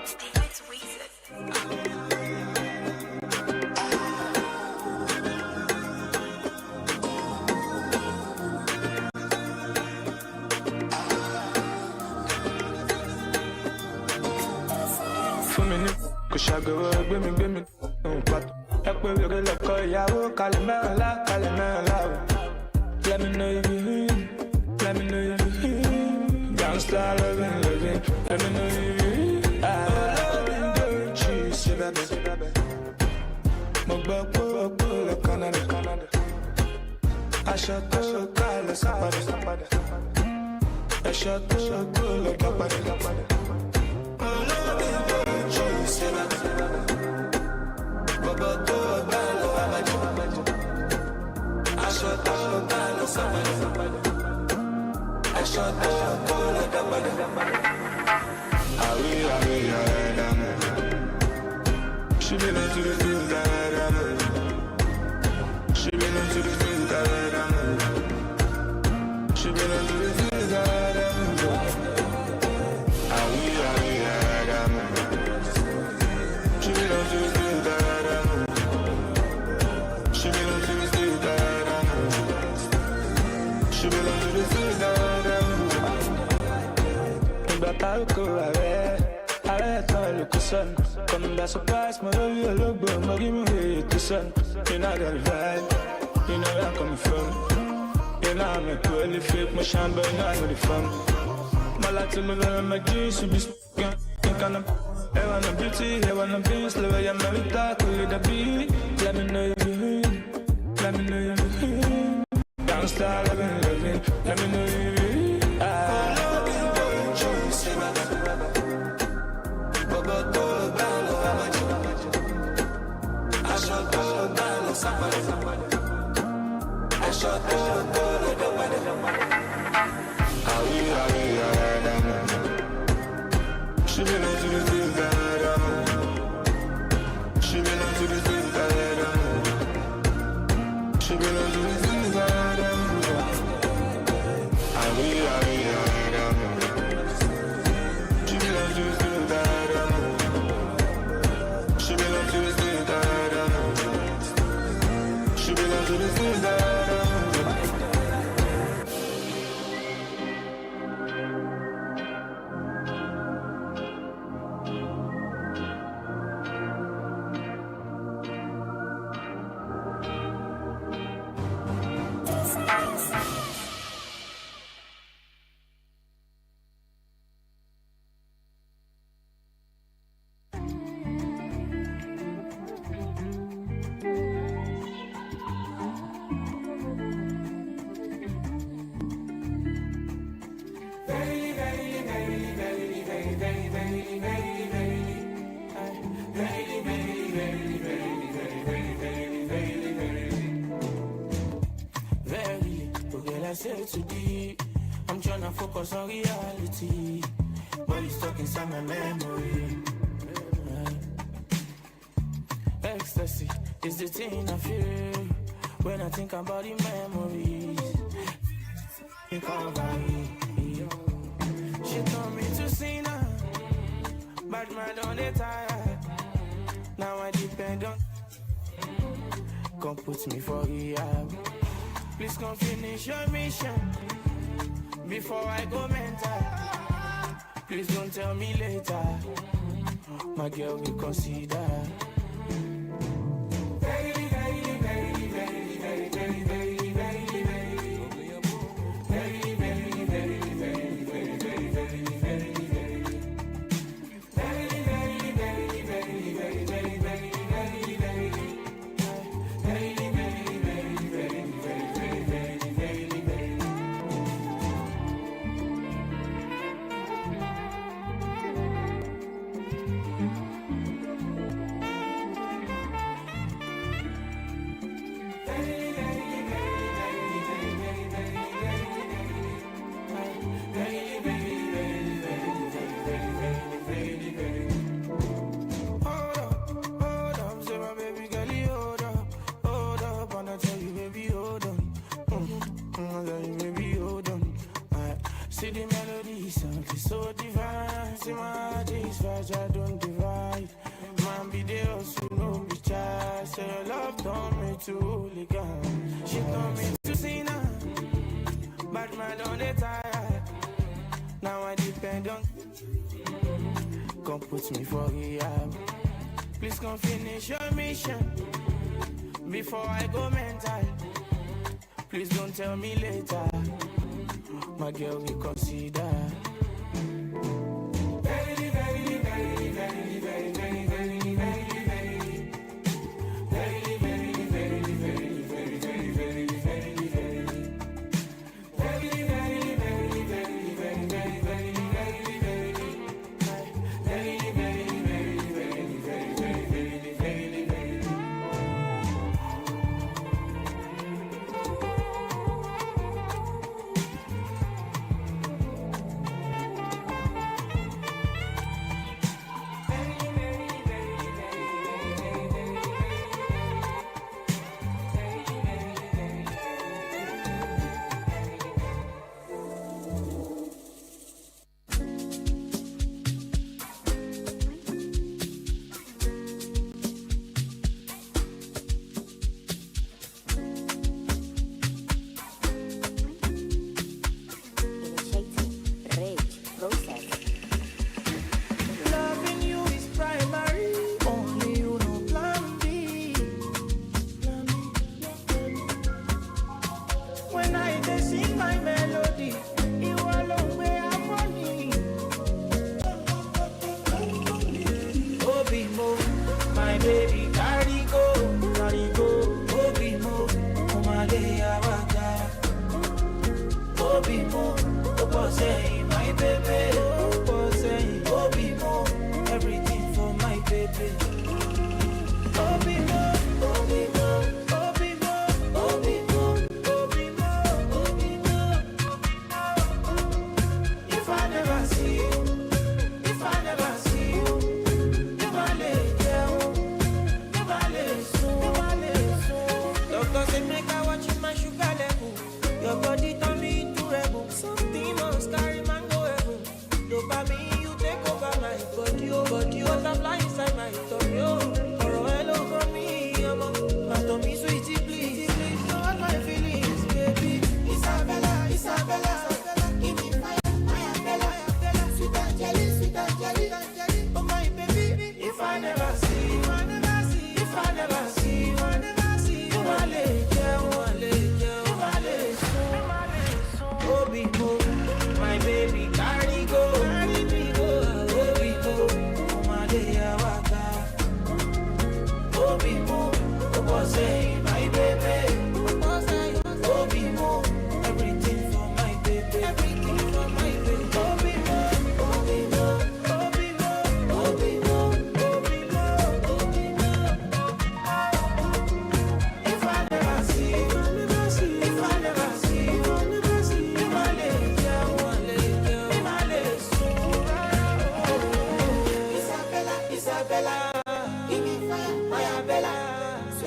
For me, cause I go gbé mi pàtó. Ẹ pé wèrè lọ́kọ ìyàwó kalẹ̀ mẹ́rin lá. Let me know if you hear, let me know if you hear. Gangsta loving, let me know if you hear. Loving the cheese, baby. Mo gbọ́ pé lọ Canada. Aṣọ tó ká lọ sápadà. Aṣọ tó lọ dápadà. Loving the cheese, baby. Baba to balo abajo. Aṣọ tó ká lọ sápadà. Aṣọ tó lọ dápadà. Awi, she been into the things that I know. She been into the things that I know. She been into the things that I know. Awi, she been into the things that I know. She been into the things that I know. She been into the things that I know. Ìgbà tá a kó ààrẹ tán ló kó sọ́nù. Come by surprise, my love you look good, my give me hate to sun. You know that vibe, you know where I'm coming from. You know I'm a cool, fake, my shine, but you know I'm really fun. My life to live on my dreams, to be speaking, think I'm Heaven and beauty, heaven and peace, live your melita, cool the beat. Let me know you hear, let me know you hear. Can't stop living, let me know you hear. She belongs to the things that she belongs to the things that she belongs to the things that I will. She belongs to the things that she belongs to the things that she belongs to the things that. I'm tryna focus on reality, but you stuck inside my memory. Ecstasy is the thing I feel when I think about the memories. You can't buy it. She told me to see now, but man on the tire. Now I depend on. Come put me for rehab. Please come finish your mission before I go mental. Please don't tell me later. My girl will consider. She told me to see now, but man on the tire. Now I depend on. Come put me for rehab. Please come finish your mission before I go mental. Please don't tell me later. My girl will consider. Very, very, very, very, very, very, very, very, very.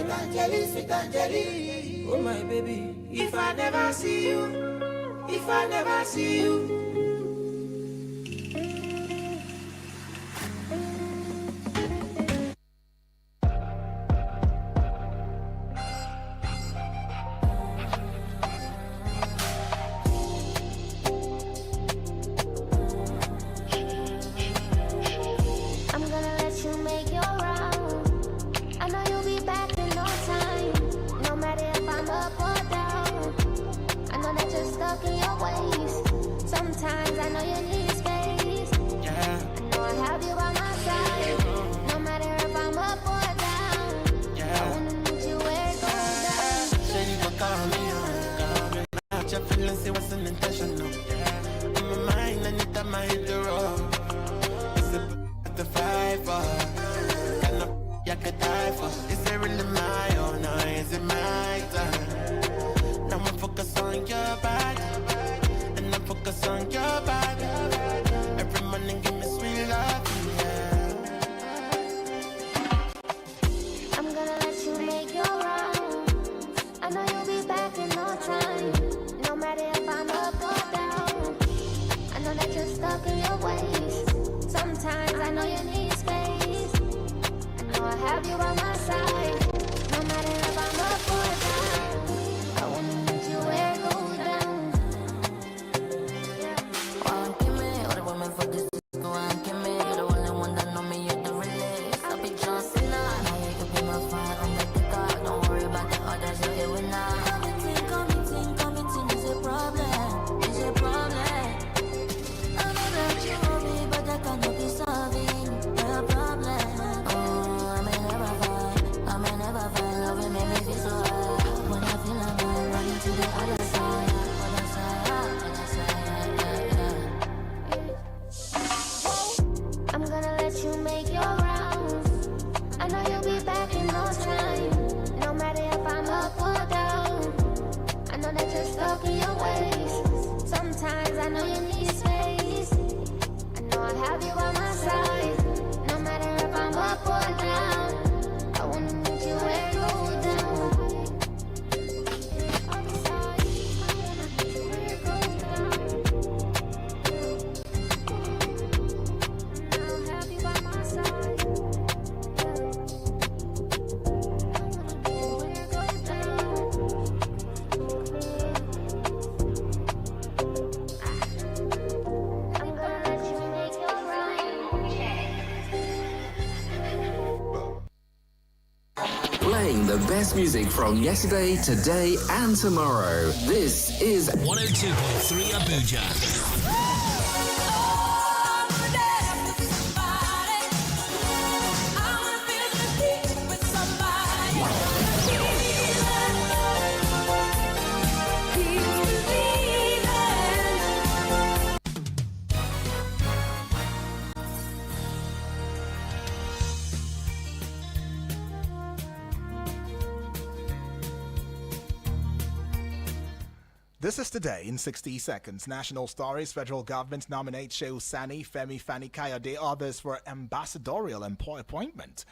sweet Angeli, oh my baby. If I never see you, if I never see you. The best music from yesterday, today, and tomorrow. This is 102.3 Abuja. This is Today in 60 Seconds. National stories. Federal government nominates Shehu Sani, Femi Fani-Kayode, others for ambassadorial appointment.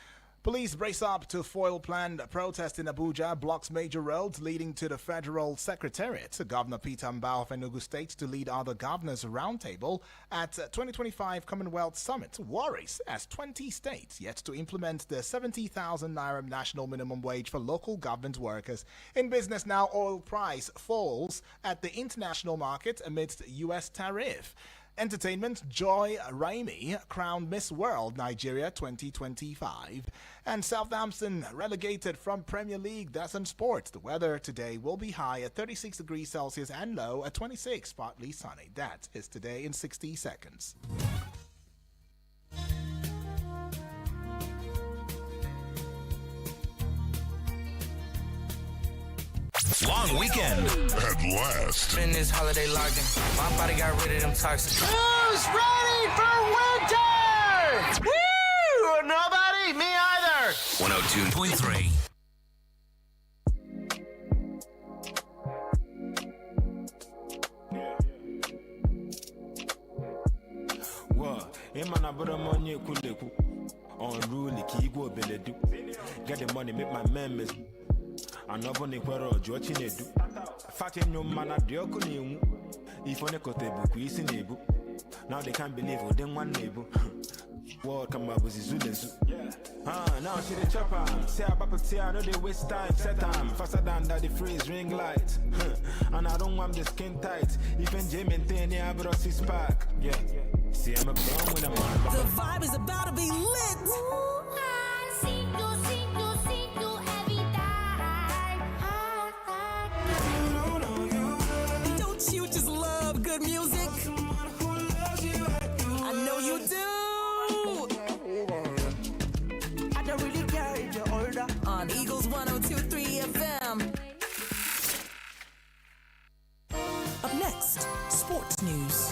Police brace up to foil planned protest in Abuja, blocks major roads leading to the Federal Secretariat. Governor Peter Mbah of Enugu State to lead other governors roundtable at 2025 Commonwealth Summit. Worries as 20 states yet to implement the 70,000 naira national minimum wage for local government workers. In business now, oil price falls at the international market amidst U.S. tariff. Entertainment, Joy Raimi crowned Miss World Nigeria 2025. And Southampton relegated from Premier League. That's in sports. The weather today will be high at 36 degrees Celsius and low at 26, partly sunny. That is Today in 60 Seconds. Long weekend. At last. In this holiday locked-in, my body got rid of them toxins. Who's ready for winter? Woo! Nobody? Me either. 102.3. What? Emana bro monye kuleku. Unruly ki go beledu. Get the money, make my members. I never need quarrel, George Nedu. Fatting no man at the Okuni. If on a cotebu, we see neighbor. Now they can't believe what then one neighbor. What come up with the Zulens? Now see the chopper. Say about to I know they waste time, set time. Faster than that, the freeze ring light. And I don't want the skin tight. Even Jay maintain the Abra 6 pack. Yeah. See, I'm a bomb when I'm on. The vibe is about to be lit. Don't you just love good music? I know you do. I don't really care if you're older. On Eagles 102.3 FM. Up next, sports news.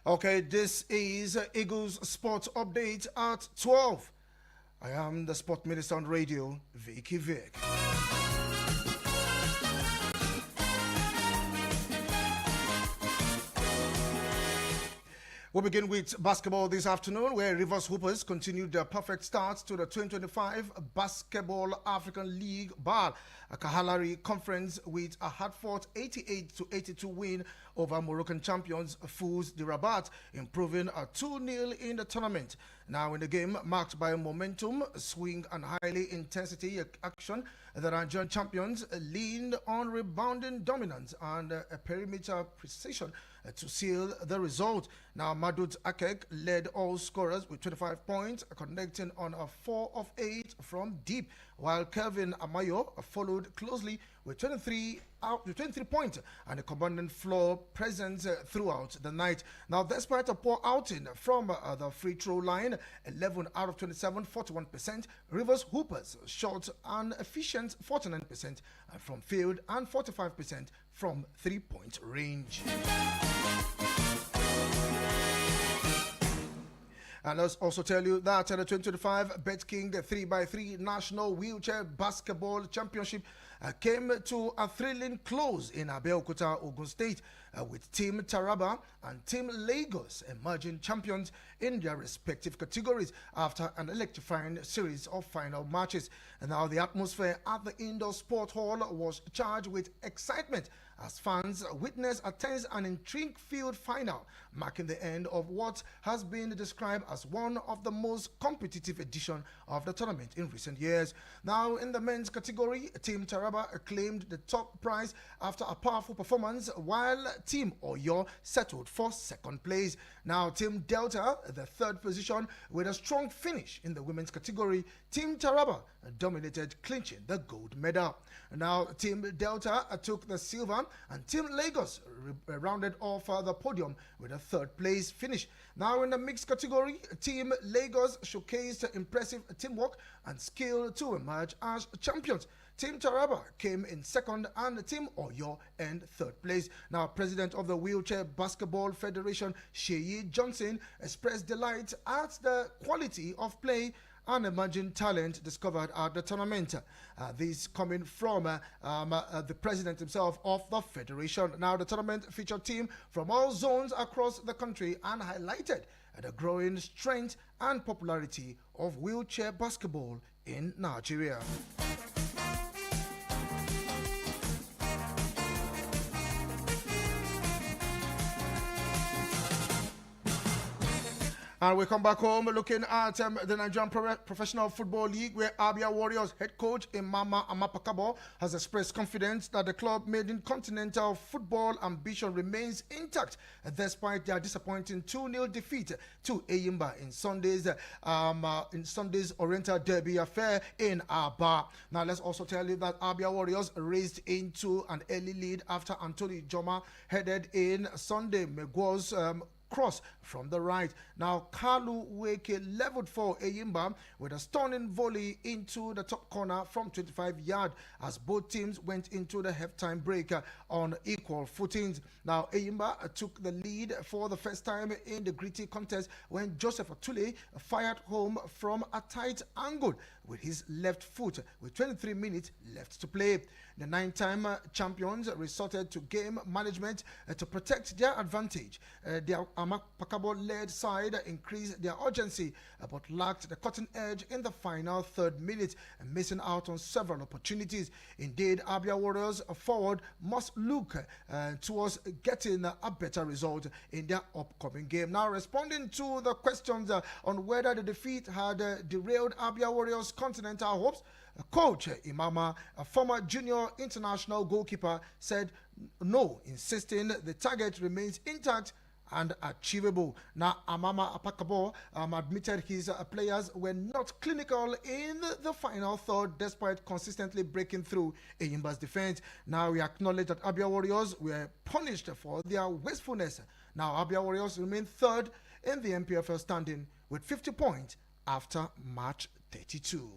Okay, this is Eagles Sports Update at 12. I am the Sport Minister on Radio, Vicky Vic. We'll begin with basketball this afternoon, where Rivers Hoopers continued their perfect start to the 2025 Basketball African League BAL Kahalari Conference with a hard-fought 88-82 win over Moroccan champions Fuz de Rabat, improving a 2-0 in the tournament. Now in the game marked by momentum, swing and highly intensity action, the Nigerian champions leaned on rebounding dominance and a perimeter precision to seal the result. Now Madut Akek led all scorers with 25 points, connecting on a 4 of 8 from deep, while Kelvin Amayo followed closely with 23 points and a commanding floor presence throughout the night. Now, despite a poor outing from the free throw line, 11 out of 27, 41%, Rivers Hoopers shot an efficient 49% from field and 45% from three-point range. And let's also tell you that the 2025 BetKing 3x3 National Wheelchair Basketball Championship came to a thrilling close in Abeokuta, Ogun State, with Team Taraba and Team Lagos emerging champions in their respective categories after an electrifying series of final matches. And now the atmosphere at the indoor sport hall was charged with excitement as fans witnessed a tense and intrigue-filled final, marking the end of what has been described as one of the most competitive editions of the tournament in recent years. Now, in the men's category, Team Taraba claimed the top prize after a powerful performance, while Team Oyo settled for second place. Now, Team Delta, the third position, with a strong finish in the women's category. Team Taraba dominated, clinching the gold medal. Now, Team Delta took the silver, and Team Lagos rounded off the podium with a third place finish. Now, in the mixed category, Team Lagos showcased impressive teamwork and skill to emerge as champions. Team Taraba came in second and Team Oyo in third place. Now, President of the Wheelchair Basketball Federation, Sheyi Johnson, expressed delight at the quality of play and emerging talent discovered at the tournament. This coming from the president himself of the federation. Now, the tournament featured teams from all zones across the country and highlighted the growing strength and popularity of wheelchair basketball in Nigeria. And we come back home looking at the Nigerian Professional Football League, where Abia Warriors head coach Imama Amapakabo has expressed confidence that the club made in continental football ambition remains intact despite their disappointing 2-0 defeat to Eyimba in Sunday's Oriental Derby affair in Aba. Now let's also tell you that Abia Warriors raced into an early lead after Anthony Joma headed in Sunday Megwo's cross from the right. Now Kalu Weke leveled for Eyimba with a stunning volley into the top corner from 25 yards as both teams went into the halftime break on equal footings. Now Eyimba took the lead for the first time in the gritty contest when Joseph Atule fired home from a tight angle with his left foot with 23 minutes left to play. The 9-time champions resorted to game management to protect their advantage. Their Pakabo-led side increased their urgency but lacked the cutting edge in the final third minute, missing out on several opportunities. Indeed, Abia Warriors forward must look towards getting a better result in their upcoming game. Now, responding to the questions on whether the defeat had derailed Abia Warriors' continental hopes, Coach Imama, a former junior international goalkeeper, said no, insisting the target remains intact and achievable. Now, Amama Apakabo admitted his players were not clinical in the final third despite consistently breaking through Eyimba's defense. Now, we acknowledge that Abia Warriors were punished for their wastefulness. Now, Abia Warriors remain third in the MPFL standing with 50 points after March 32.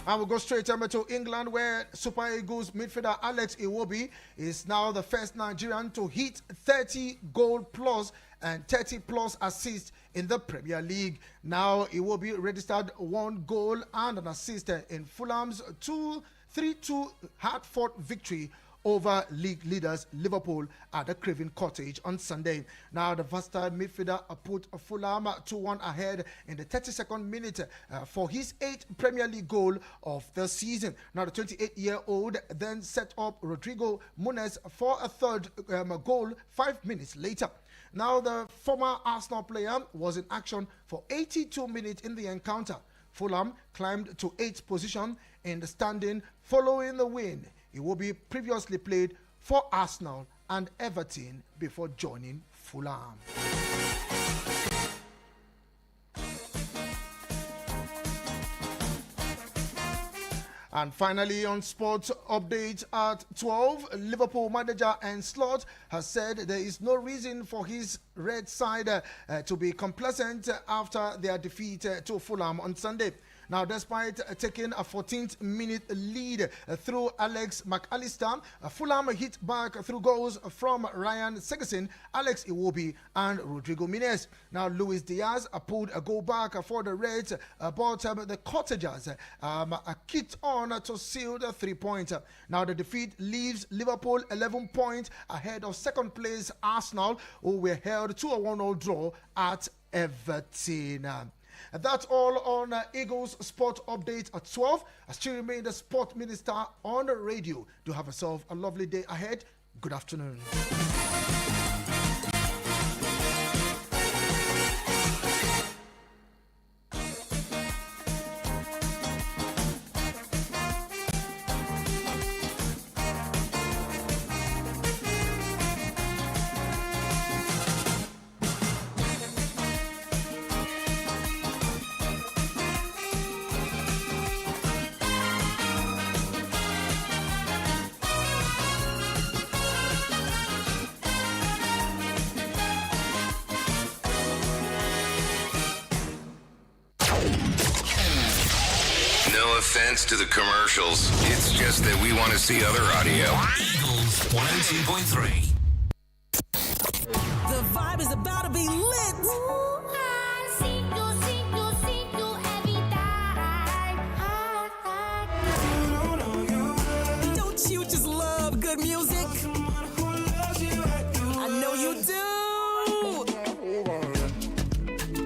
And we'll go straight to England, where Super Eagles midfielder Alex Iwobi is now the first Nigerian to hit 30 goal plus and 30 plus assists in the Premier League. Now Iwobi registered 1 goal and an assist in Fulham's 3-2 hard-fought victory over league leaders Liverpool at the Craven Cottage on Sunday. Now the versatile midfielder put Fulham 2-1 ahead in the 32nd minute for his 8th Premier League goal of the season. Now the 28-year-old then set up Rodrigo Muniz for a third goal 5 minutes later. Now the former Arsenal player was in action for 82 minutes in the encounter. Fulham climbed to 8th position in the standing following the win. Iwobi previously played for Arsenal and Everton before joining Fulham. And finally, on sports update at 12, Liverpool manager Arne Slot has said there is no reason for his red side to be complacent after their defeat to Fulham on Sunday. Now, despite taking a 14th minute lead through Alex McAllister, Fulham hit back through goals from Ryan Segerson, Alex Iwobi, and Rodrigo Muniz. Now, Luis Diaz pulled a goal back for the Reds, but the Cottagers kicked on to seal the 3 points. Now, the defeat leaves Liverpool 11 points ahead of second place Arsenal, who were held to a 1-0 draw at Everton. That's all on Eagles Sport Update at 12. I still remain the Sport Minister on the radio. Do have yourself a lovely day ahead. Good afternoon. Offense to the commercials. It's just that we want to see other audio. Eagles 102.3. The vibe is about to be lit. Don't you just love good music? I know you do.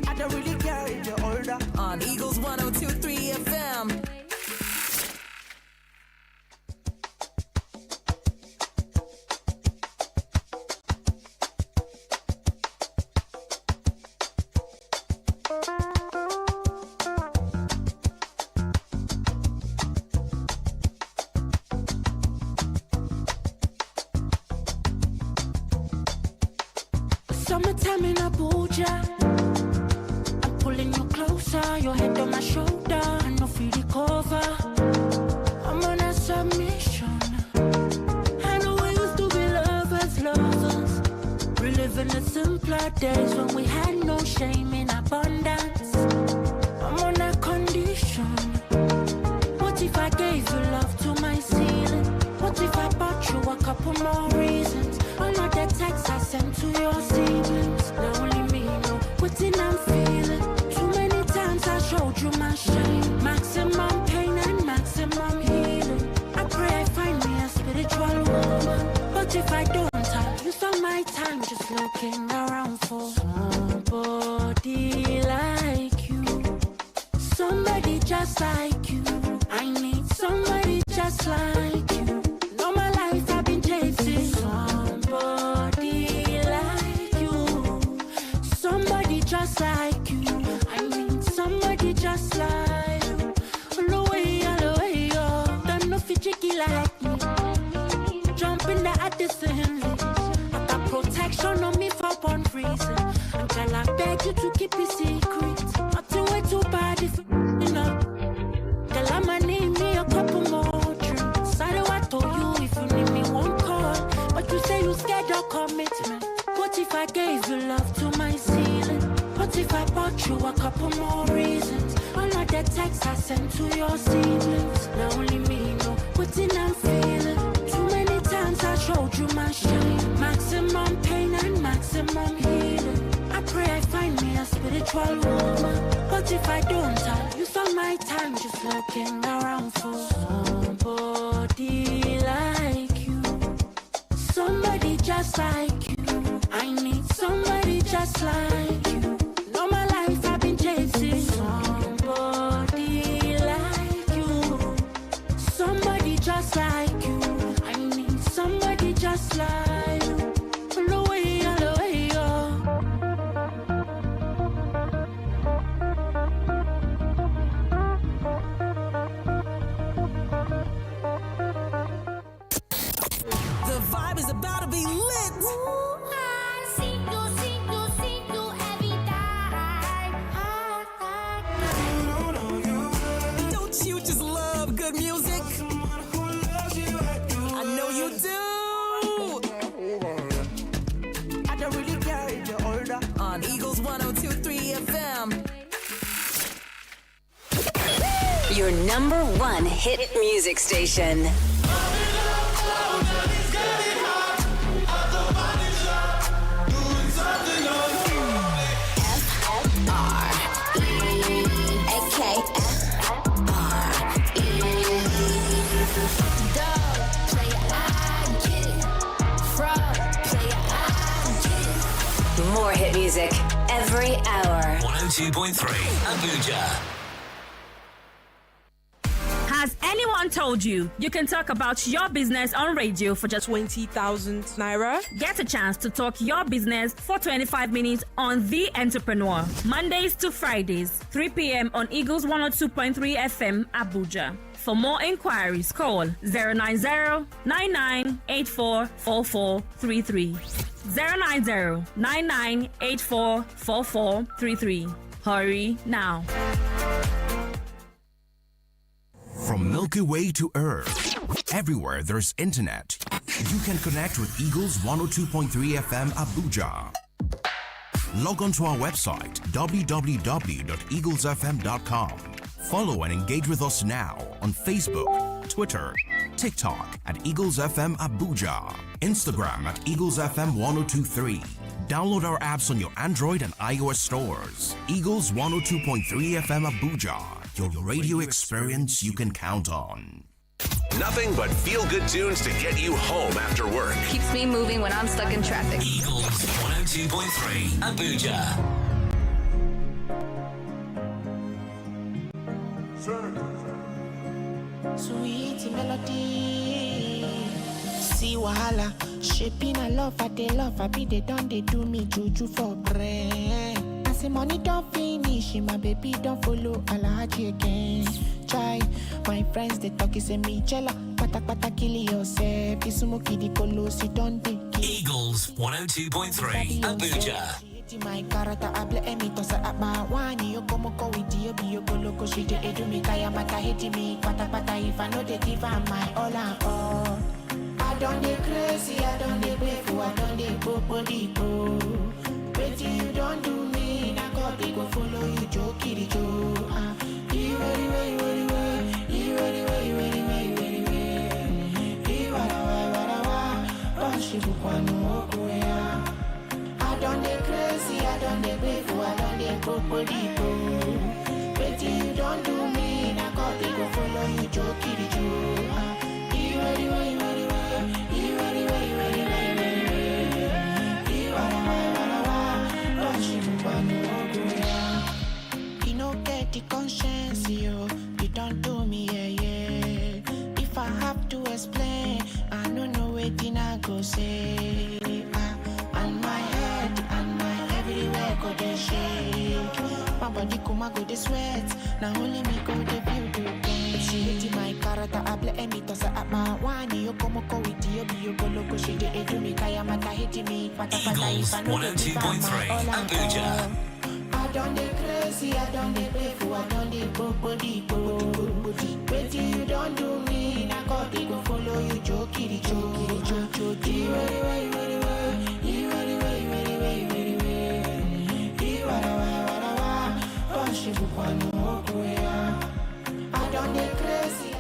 I don't really care if you're older. On Eagles 102.3 FM. Summertime in Abuja. I'm pulling you closer, your head on my shoulder. I know feel the cover. I'm on a submission. I know we used to be lovers. Reliving the simpler days when we had no shame in abundance. I'm on a condition. What if I gave you love to my ceiling? What if I bought you a couple more reasons? All of the texts I sent to your siblings. Now only me know what I'm feeling. Too many times I showed you my shame. Maximum pain and maximum healing. I pray I find me a spiritual woman. But if I don't, I'll use all my time just looking around for somebody like you. Somebody just like you. I need somebody just like you. All my life I've been chasing somebody like you. Somebody just like you. I need somebody just like you. All the way, don't know if you jiggy like me. Jump in the Addison. I got protection on me for one reason. And girl, I beg you to keep it secret. Nothing way too bad if you know. Girl, I'ma need me a couple more drinks. Sorry, I told you if you need me one call. But you say you scared of commitment. What if I gave you love to my ceiling? What if I bought you a couple more reasons? All of the texts I sent to your siblings. Now only me know what I'm feeling. Too many times I showed you my shame. Maximum pain and maximum healing. I pray I find me a spiritual woman. But if I don't, I'll use all my time just looking around for somebody like you. Somebody just like you. I need somebody just like you. All my life I've been chasing somebody like you. Somebody just like you. I need somebody just like you. All the way, The vibe is about to be lit. Don't you just love good music? I know you do. I don't really care if you're older. On Eagles 102.3 FM. Your number one hit music station. More hit music every hour. 102.3 Abuja. Has anyone told you you can talk about your business on radio for just 20,000 naira? Get a chance to talk your business for 25 minutes on The Entrepreneur. Mondays to Fridays, 3 p.m. on Eagles 102.3 FM, Abuja. For more inquiries, call 090-9984-4433. 090-9984-4433. Hurry now. From Milky Way to Earth, everywhere there's internet, you can connect with Eagles 102.3 FM Abuja. Log on to our website, www.eaglesfm.com. Follow and engage with us now on Facebook, Twitter, TikTok at Eagles FM Abuja, Instagram at Eagles FM 1023. Download our apps on your Android and iOS stores. Eagles 102.3 FM Abuja, your radio experience you can count on. Nothing but feel-good tunes to get you home after work. Keeps me moving when I'm stuck in traffic. Eagles 102.3 Abuja. Sweet melody. See wahala. Shaping a love, I be they done, they do me juju for bread. I say money don't finish, my baby don't follow Alaji again. Try, my friends they talk, say me chela, pata kill yourself. Isumuki di polo, si don't dig. Eagles Eagles 102.3 Abuja. My character able emito sa abawani yo como ko idio bio koloko shite edu mi kaya mata hiti mi pata if I know they give am my all and all. I don't dey crazy, I don't dey grateful, I don't dey popo. Wetin you don't do me, na God they go follow you, Joe Kitty Joe. You I don't dey crazy, I don't dey grateful, I don't dey popo. Wetin you don't do me, na God they go follow you, Joe Kitty Joe. You know get the conscience, you don't do me, yeah. If I have to explain, I don't know wetin I go say. And my head and my everywhere go dey shake. My body come go dey sweat, now only me go dey feel the pain. She hate my character, I blame me to say wani yo como ko idio bio koloko she dey edu me kaya mata hate me pata if I know 102.3 Abuja. I don't dey crazy, I don't dey playful, I don't dey body. Wetin you don't do me, na God they go follow you, Joe Kitty Joe. I don't dey crazy.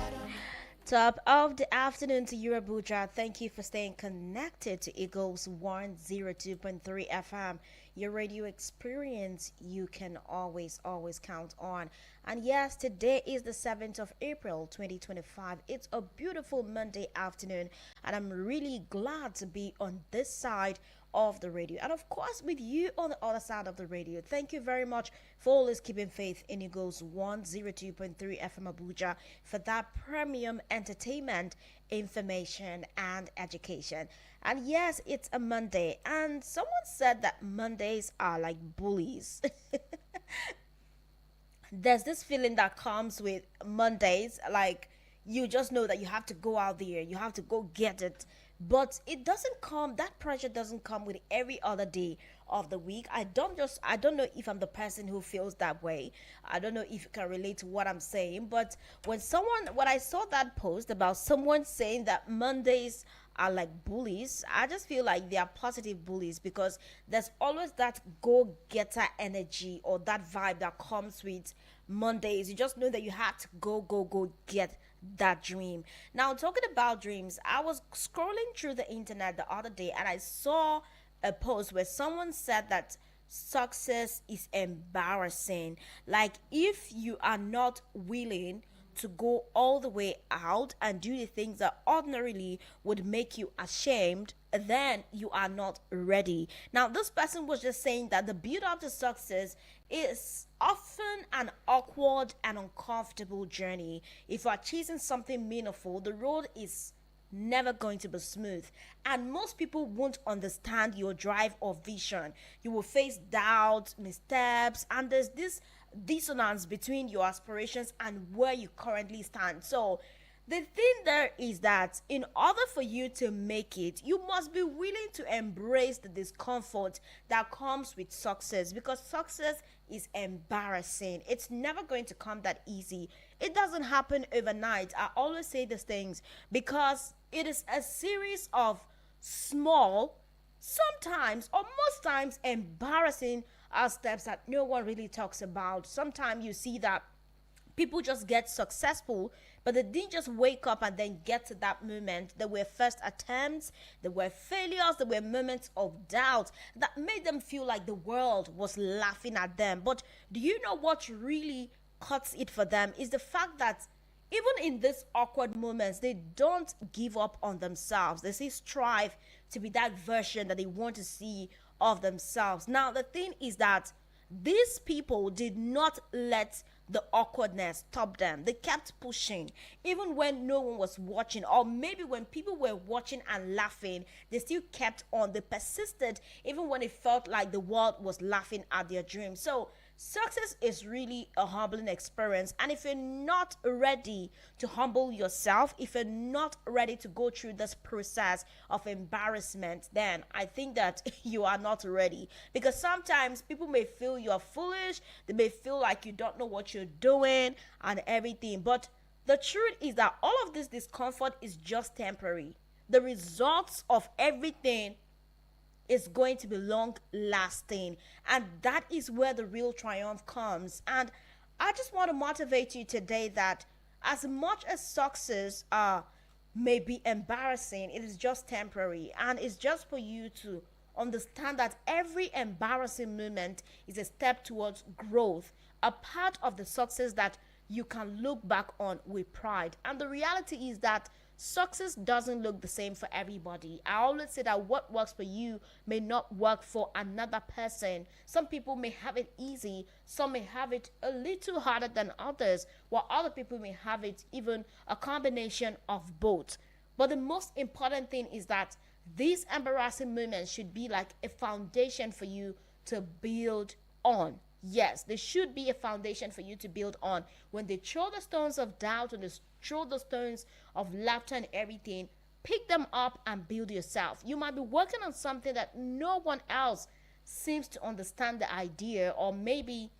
Top of the afternoon to you, Abuja. Thank you for staying connected to Eagles 102.3 FM. Your radio experience you can always count on. And yes, today is the 7th of April 2025. It's a beautiful Monday afternoon, and I'm really glad to be on this side of the radio, and of course with you on the other side of the radio. Thank you very much for always keeping faith in Eagles 102.3 FM Abuja for that premium entertainment, information and education. And yes, it's a Monday, and someone said that Mondays are like bullies. There's this feeling that comes with Mondays, like you just know that you have to go out there, you have to go get it. But it doesn't come, that pressure doesn't come with every other day of the week. I don't know if I'm the person who feels that way. I don't know if you can relate to what I'm saying. But when I saw that post about someone saying that Mondays are like bullies, I just feel like they are positive bullies, because there's always that go-getter energy or that vibe that comes with Mondays. You just know that you have to go get that dream. Now, talking about dreams, I was scrolling through the internet the other day and I saw a post where someone said that success is embarrassing. Like, if you are not willing to go all the way out and do the things that ordinarily would make you ashamed, then you are not ready. Now, this person was just saying that the build up to success is often an awkward and uncomfortable journey. If you are chasing something meaningful, the road is never going to be smooth, and most people won't understand your drive or vision. You will face doubts, missteps, and there's this dissonance between your aspirations and where you currently stand. So the thing there is that in order for you to make it, you must be willing to embrace the discomfort that comes with success, because success is embarrassing. It's never going to come that easy. It doesn't happen overnight. I always say these things because it is a series of small, sometimes or most times embarrassing steps that no one really talks about. Sometimes you see that people just get successful, but they didn't just wake up and then get to that moment. There were first attempts, there were failures, there were moments of doubt that made them feel like the world was laughing at them. But do you know what really cuts it for them is the fact that even in these awkward moments, they don't give up on themselves. They still strive to be that version that they want to see of themselves. Now, the thing is that these people did not let the awkwardness stop them. They kept pushing even when no one was watching, or maybe when people were watching and laughing, they still kept on. They persisted even when it felt like the world was laughing at their dreams. So Success is really a humbling experience, and if you're not ready to humble yourself, if you're not ready to go through this process of embarrassment, then I think that you are not ready. Because sometimes people may feel you're foolish, they may feel like you don't know what you're doing and everything. But the truth is that all of this discomfort is just temporary. The results of everything is going to be long lasting, and that is where the real triumph comes. And I just want to motivate you today that as much as success may be embarrassing, it is just temporary, and it's just for you to understand that every embarrassing moment is a step towards growth, a part of the success that you can look back on with pride. And the reality is that success doesn't look the same for everybody. I always say that what works for you may not work for another person. Some people may have it easy, some may have it a little harder than others, while other people may have it even a combination of both. But the most important thing is that these embarrassing moments should be like a foundation for you to build on. Yes, there should be a foundation for you to build on. When they throw the stones of doubt, when they throw the stones of laughter and everything, pick them up and build yourself. You might be working on something that no one else seems to understand the idea, or maybe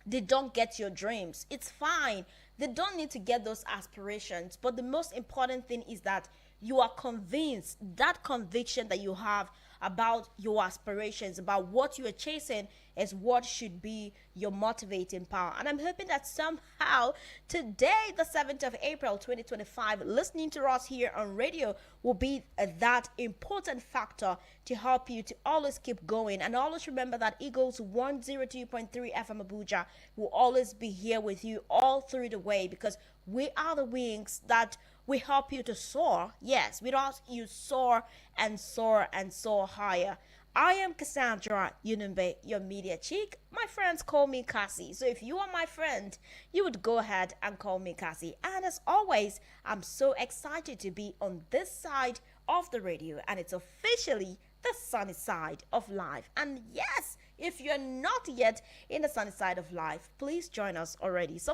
they don't get your dreams. It's fine. They don't need to get those aspirations. But the most important thing is that you are convinced, that conviction that you have about your aspirations, about what you are chasing, is what should be your motivating power. And I'm hoping that somehow today, the 7th of April 2025, listening to us here on radio will be that important factor to help you to always keep going. And always remember that Eagles 102.3 FM Abuja will always be here with you all through the way, because we are the wings that we help you to soar. Yes, with us you soar and soar and soar higher. I am Cassandra Yunumbe, your media chick. My friends call me Cassie. So if you are my friend, you would go ahead and call me Cassie. And as always, I'm so excited to be on this side of the radio, and it's officially the sunny side of life. And yes, if you're not yet in the sunny side of life, please join us already. So